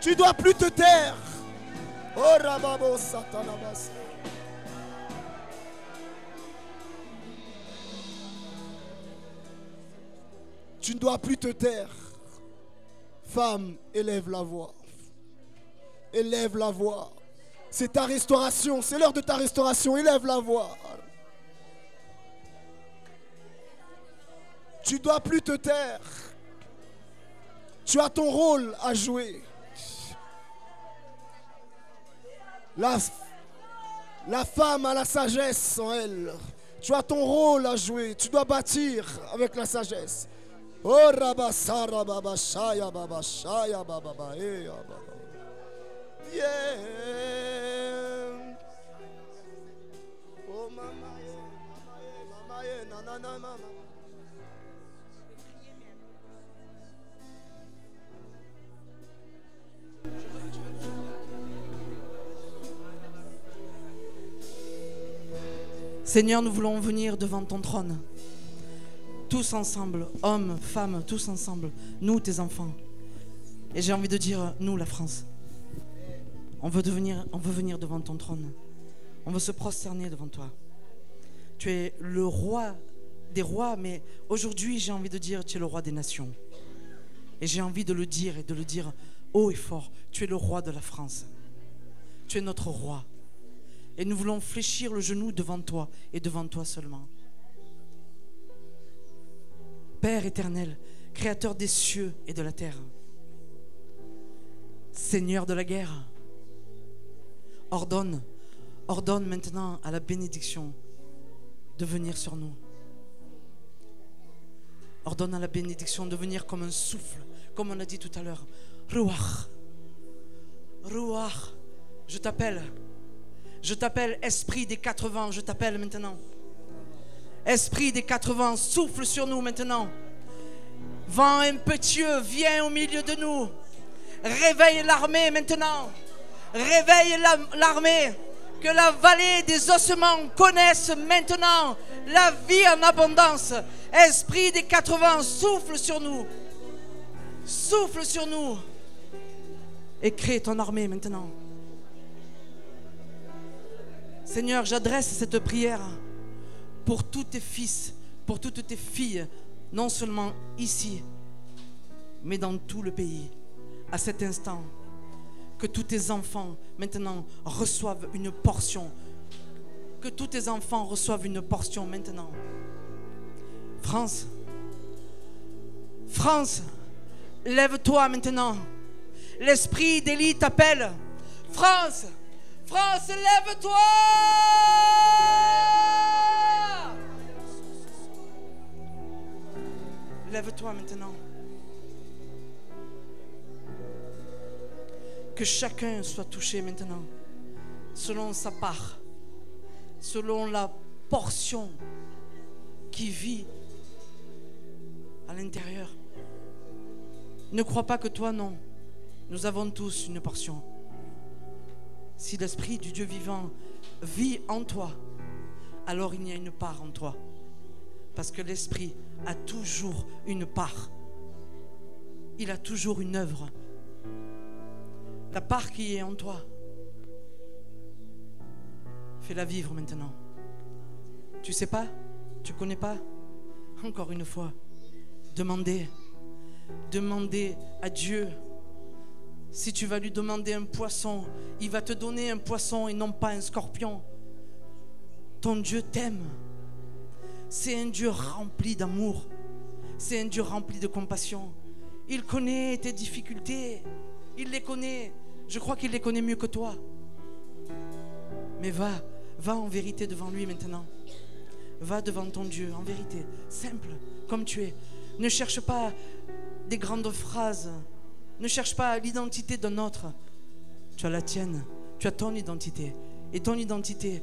tu ne dois plus te taire. Oh Rababo Satanabas. Tu ne dois plus te taire. Femme, élève la voix. Élève la voix. C'est ta restauration, c'est l'heure de ta restauration. Élève la voix. Tu ne dois plus te taire. Tu as ton rôle à jouer. La femme a la sagesse en elle. Tu as ton rôle à jouer. Tu dois bâtir avec la sagesse. Oh Rabasara Baba Shaya Baba Shaya Baba Bae Baba. Yeah. Oh mama, mama, nana mama. Seigneur, nous voulons venir devant ton trône. Tous ensemble, hommes, femmes, tous ensemble, nous, tes enfants. Et j'ai envie de dire, nous, la France, on veut venir devant ton trône. On veut se prosterner devant toi. Tu es le roi des rois, mais aujourd'hui, j'ai envie de dire, tu es le roi des nations. Et j'ai envie de le dire et de le dire haut et fort. Tu es le roi de la France. Tu es notre roi. Et nous voulons fléchir le genou devant toi et devant toi seulement. Père éternel, créateur des cieux et de la terre, Seigneur de la guerre, ordonne maintenant à la bénédiction de venir sur nous. Ordonne à la bénédiction de venir comme un souffle, comme on a dit tout à l'heure. Ruach, Ruach, je t'appelle, esprit des 4 vents, je t'appelle maintenant. Esprit des 4 vents, souffle sur nous maintenant. Vent impétueux, viens au milieu de nous. Réveille l'armée maintenant. Réveille l'armée. Que la vallée des ossements connaisse maintenant la vie en abondance. Esprit des 4 vents, souffle sur nous. Souffle sur nous. Et crée ton armée maintenant. Seigneur, j'adresse cette prière pour tous tes fils, pour toutes tes filles, non seulement ici, mais dans tout le pays, à cet instant. Que tous tes enfants maintenant reçoivent une portion. Que tous tes enfants reçoivent une portion maintenant. France, France, lève-toi maintenant. L'esprit d'Élie t'appelle. France, France, lève-toi. Lève-toi maintenant. Que chacun soit touché maintenant, selon sa part, selon la portion qui vit à l'intérieur. Ne crois pas que toi, non. Nous avons tous une portion. Si l'Esprit du Dieu vivant vit en toi, alors il y a une part en toi. Parce que l'Esprit a toujours une part. Il a toujours une œuvre. La part qui est en toi, fais-la vivre maintenant. Tu sais pas? Tu connais pas? Encore une fois, demandez à Dieu. Si tu vas lui demander un poisson, il va te donner un poisson et non pas un scorpion. Ton Dieu t'aime. C'est un Dieu rempli d'amour. C'est un Dieu rempli de compassion. Il connaît tes difficultés. Il les connaît. Je crois qu'il les connaît mieux que toi. Mais va en vérité devant lui maintenant. Va devant ton Dieu en vérité, simple, comme tu es. Ne cherche pas des grandes phrases. Ne cherche pas l'identité d'un autre. Tu as la tienne. Tu as ton identité. Et ton identité,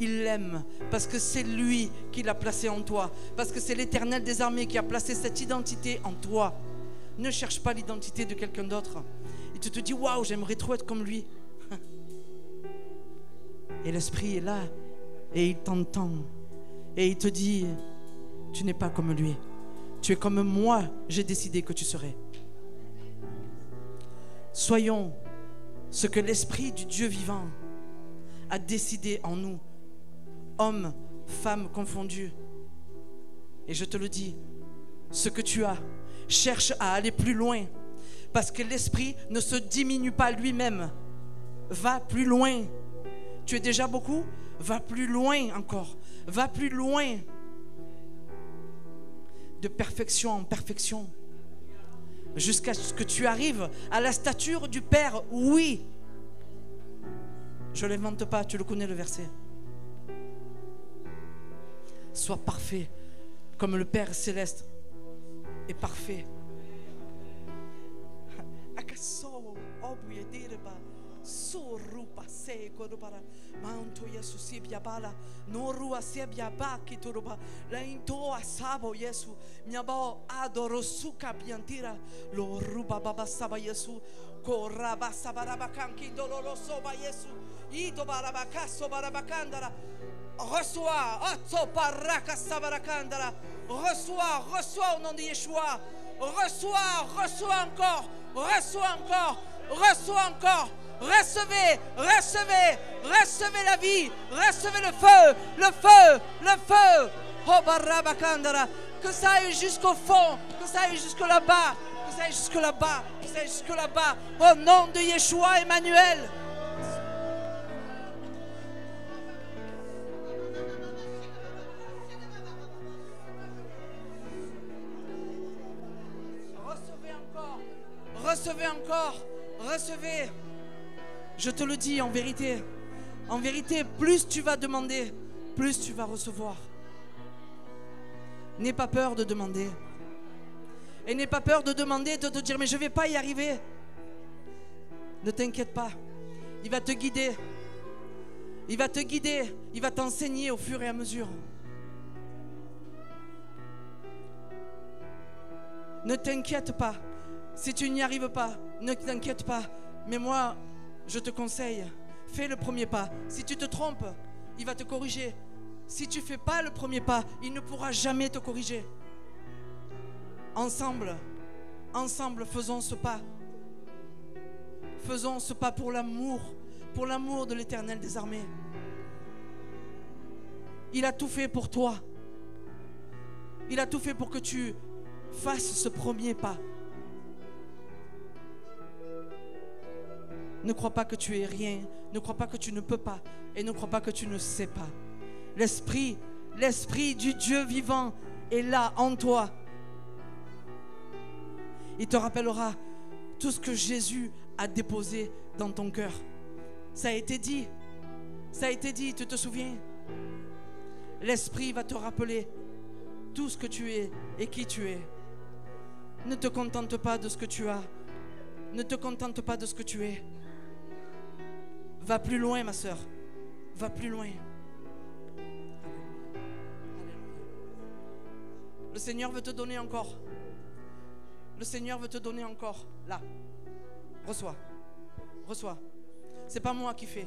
il l'aime parce que c'est lui qui l'a placée en toi. Parce que c'est l'Éternel des armées qui a placé cette identité en toi. Ne cherche pas l'identité de quelqu'un d'autre. Et tu te dis, waouh, j'aimerais trop être comme lui. Et l'Esprit est là. Et il t'entend. Et il te dit, tu n'es pas comme lui. Tu es comme moi, j'ai décidé que tu serais. Soyons ce que l'Esprit du Dieu vivant a décidé en nous. Hommes, femmes confondus. Et je te le dis, ce que tu as, cherche à aller plus loin. Parce que l'Esprit ne se diminue pas lui-même. Va plus loin. Tu es déjà beaucoup? Va plus loin encore. Va plus loin. De perfection en perfection. Jusqu'à ce que tu arrives à la stature du Père. Oui. Je ne l'invente pas, tu le connais le verset. Sois parfait comme le Père céleste est parfait. Manto Yesu sibia bala norua sibia baki turuba la into asabo Yesu miabo adoro suka biantira lo ruba baba saba Yesu koraba sabaraba kanki dololo soba Yesu ito baraba kaso baraba kandara Reçois. Reçois, reçois au nom de Yeshua. Reçois encore. Reçois encore. Reçois encore. Recevez la vie. Recevez le feu. Oh barabakandara. Que ça aille jusqu'au fond. Que ça aille jusque là-bas. Que ça aille jusque là-bas. Que ça aille jusque là-bas. Au nom de Yeshua Emmanuel. Recevez. Je te le dis en vérité, plus tu vas demander, plus tu vas recevoir. N'aie pas peur de demander. Et n'aie pas peur de demander, de te dire mais je ne vais pas y arriver. Ne t'inquiète pas, il va te guider. Il va t'enseigner au fur et à mesure. Ne t'inquiète pas. Si tu n'y arrives pas, ne t'inquiète pas. Mais moi, je te conseille, fais le premier pas. Si tu te trompes, il va te corriger. Si tu ne fais pas le premier pas, il ne pourra jamais te corriger. Ensemble, faisons ce pas. Faisons ce pas pour l'amour de l'Éternel des armées. Il a tout fait pour toi. Il a tout fait pour que tu fasses ce premier pas. Ne crois pas que tu es rien, ne crois pas que tu ne peux pas, et ne crois pas que tu ne sais pas. L'esprit du Dieu vivant est là en toi. Il te rappellera tout ce que Jésus a déposé dans ton cœur. Ça a été dit, tu te souviens? L'Esprit va te rappeler tout ce que tu es et qui tu es. Ne te contente pas de ce que tu as. Ne te contente pas de ce que tu es. Va plus loin, ma sœur. Va plus loin. Le Seigneur veut te donner encore. Le Seigneur veut te donner encore. Là. Reçois. C'est pas moi qui fais.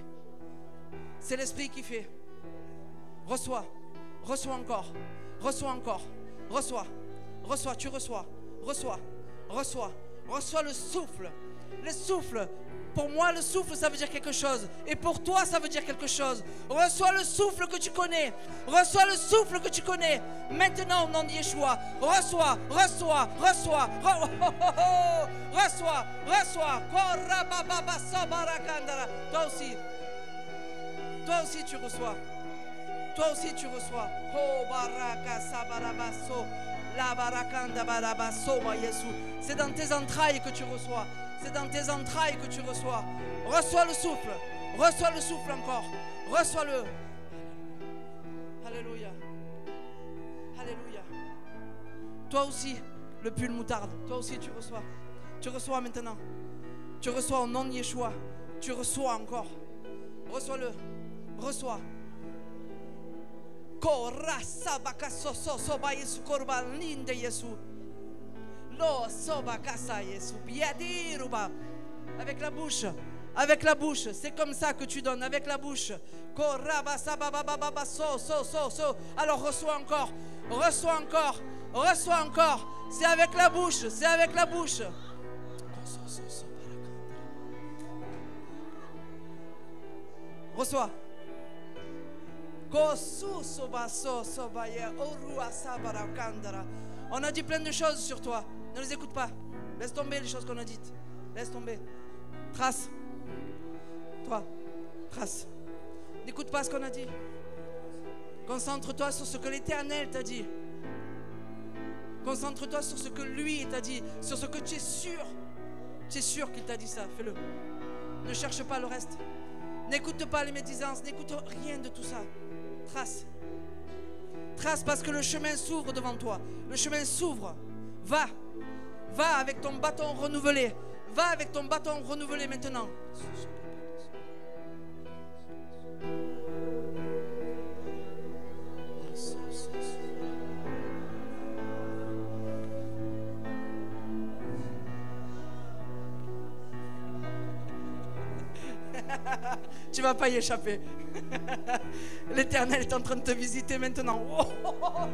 C'est l'Esprit qui fait. Reçois encore. Reçois. Tu reçois. Reçois le souffle. Le souffle. Pour moi, le souffle, ça veut dire quelque chose. Et pour toi, ça veut dire quelque chose. Reçois le souffle que tu connais. Maintenant, au nom de Yeshua. Reçois. Toi aussi, tu reçois. Oh, baraka sabarabaso. La barakanda barabaso, Yesu. C'est dans tes entrailles que tu reçois. Reçois le souffle encore. Reçois-le. Alléluia. Toi aussi, le pull moutarde. Toi aussi, tu reçois. Tu reçois maintenant. Tu reçois au nom de Yeshua. Tu reçois encore. Reçois-le. Reçois. Korasa bakaso so ba Yesu korban linde Yesu. Lo so bakasa Yesu biadiruba. Avec la bouche, c'est comme ça que tu donnes, avec la bouche. Koraba sababa so. Alors reçois encore. C'est avec la bouche. Reçois. On a dit plein de choses sur toi. Ne les écoute pas. Laisse tomber les choses qu'on a dites. Laisse tomber. Trace. Toi. Trace. N'écoute pas ce qu'on a dit. Concentre-toi sur ce que l'Éternel t'a dit. Concentre-toi sur ce que lui t'a dit. Sur ce que tu es sûr. Tu es sûr qu'il t'a dit ça. Fais-le. Ne cherche pas le reste. N'écoute pas les médisances. N'écoute rien de tout ça. Trace. Trace parce que le chemin s'ouvre devant toi. Le chemin s'ouvre. Va. Va avec ton bâton renouvelé. Va avec ton bâton renouvelé maintenant. Tu vas pas y échapper. L'Éternel est en train de te visiter maintenant. Oh, oh, oh, oh.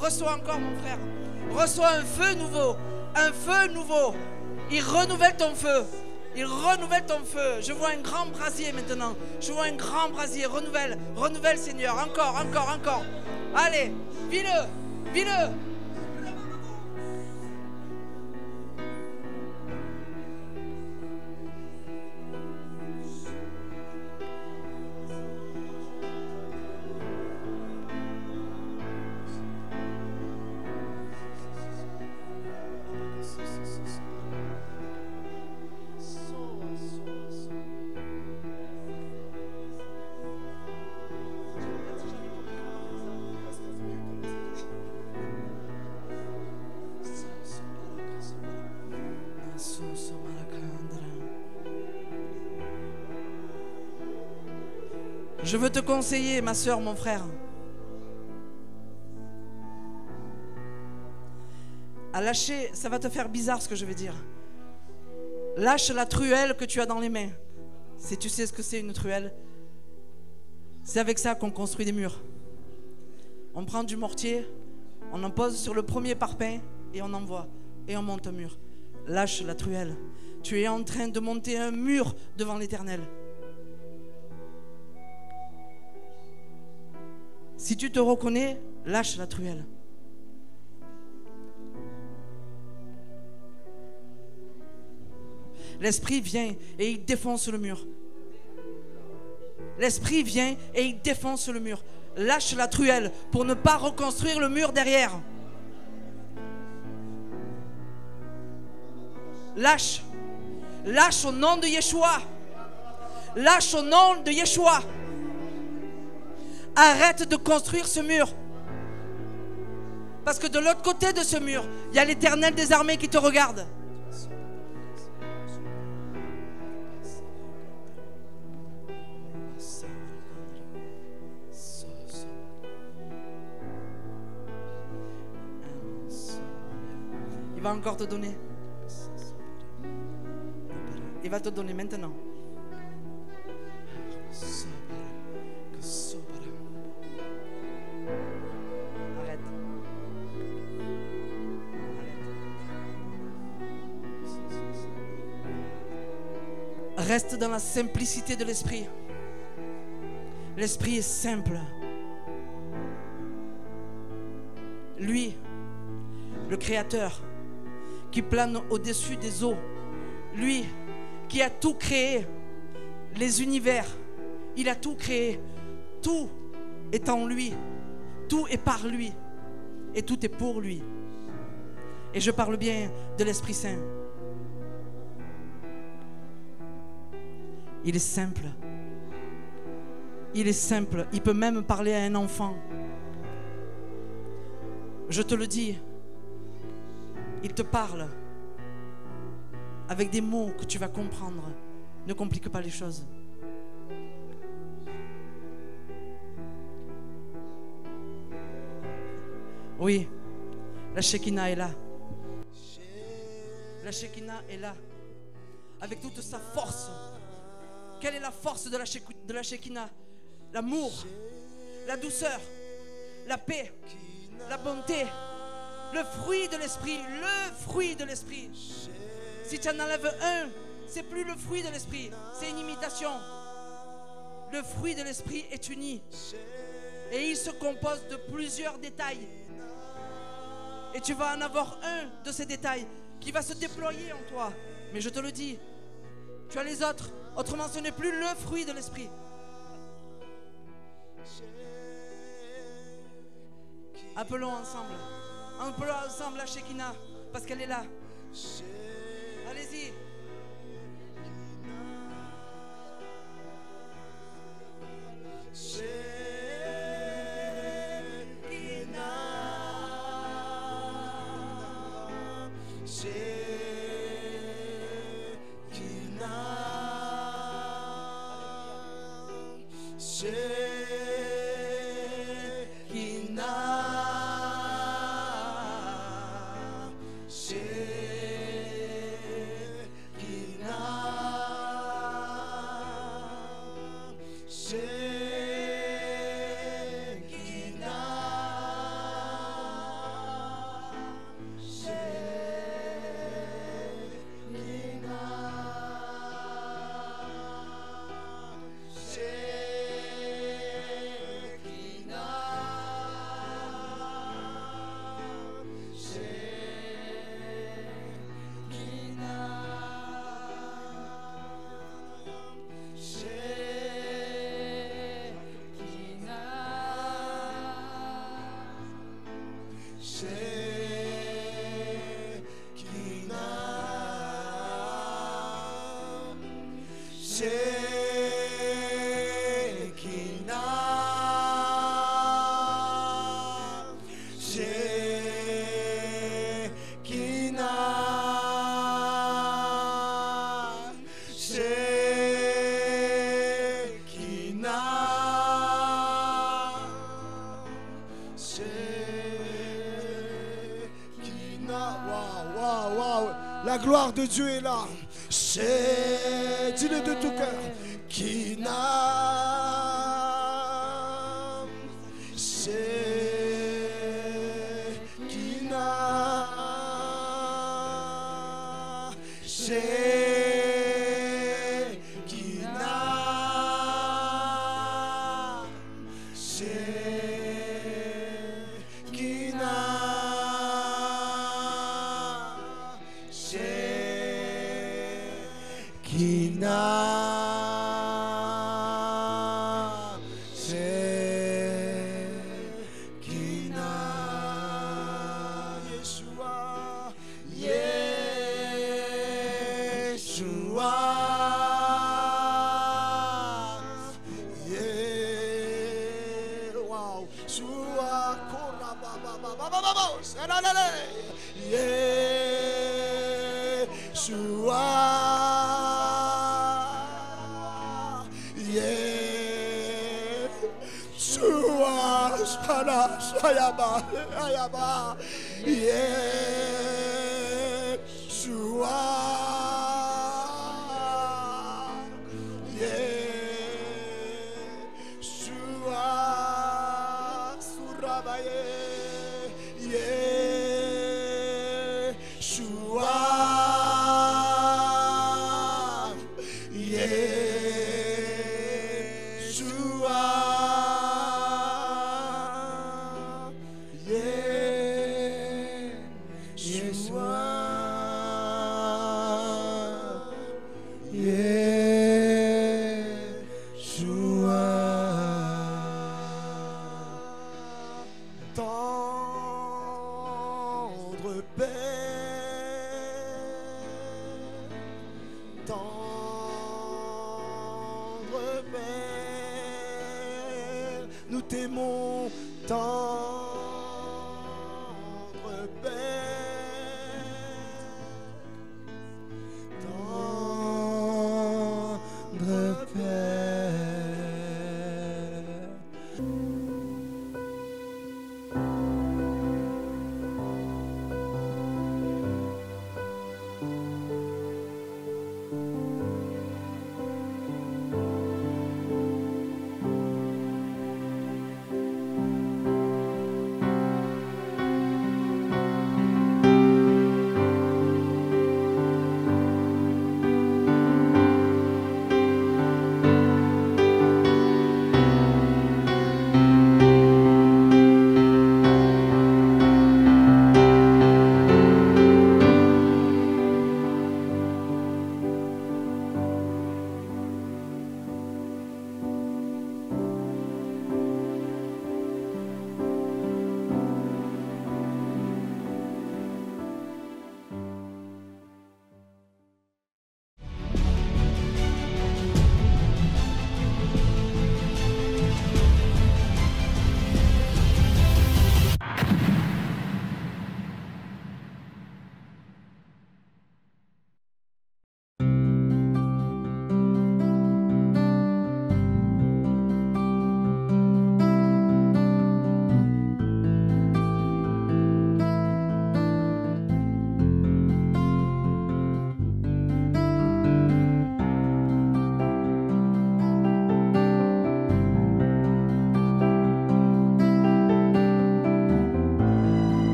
Reçois encore mon frère. Reçois un feu nouveau. Un feu nouveau. Il renouvelle ton feu. Il renouvelle ton feu. Je vois un grand brasier maintenant. Je vois un grand brasier. Renouvelle. Renouvelle Seigneur. Encore, encore, encore. Allez, vis-le. Vis-le. Je veux te conseiller, ma soeur, mon frère, à lâcher, ça va te faire bizarre ce que je vais dire. Lâche la truelle que tu as dans les mains. Si tu sais ce que c'est une truelle, c'est avec ça qu'on construit des murs. On prend du mortier, on en pose sur le premier parpaing et on envoie. Et on monte un mur. Lâche la truelle. Tu es en train de monter un mur devant l'Éternel. Si tu te reconnais, lâche la truelle. L'Esprit vient et il défonce le mur. L'Esprit vient et il défonce le mur. Lâche la truelle pour ne pas reconstruire le mur derrière. Lâche. Lâche au nom de Yeshua. Lâche au nom de Yeshua. Arrête de construire ce mur. Parce que de l'autre côté de ce mur, il y a l'Éternel des armées qui te regarde. Il va encore te donner. Il va te donner maintenant. Arrête. Reste dans la simplicité de l'esprit. L'esprit est simple. Lui, le Créateur, qui plane au-dessus des eaux. Lui, qui a tout créé, les univers, il a tout créé. Tout est en lui, tout est par lui, et tout est pour lui. Et je parle bien de l'Esprit Saint. Il est simple. Il est simple. Il peut même parler à un enfant. Je te le dis, il te parle avec des mots que tu vas comprendre. Ne complique pas les choses. Oui, la Shekinah est là. La Shekinah est là. Avec toute sa force. Quelle est la force de la Shekinah? L'amour, la douceur, la paix, la bonté, le fruit de l'esprit, le fruit de l'esprit. Si tu en enlèves un, c'est plus le fruit de l'esprit, c'est une imitation. Le fruit de l'esprit est uni et il se compose de plusieurs détails. Et tu vas en avoir un de ces détails qui va se déployer en toi. Mais je te le dis, tu as les autres. Autrement, ce n'est plus le fruit de l'esprit. Appelons ensemble. Appelons ensemble la Shekinah parce qu'elle est là. Allez-y. La gloire de Dieu est là. Dis-le de tout cœur. Nous t'aimons tant.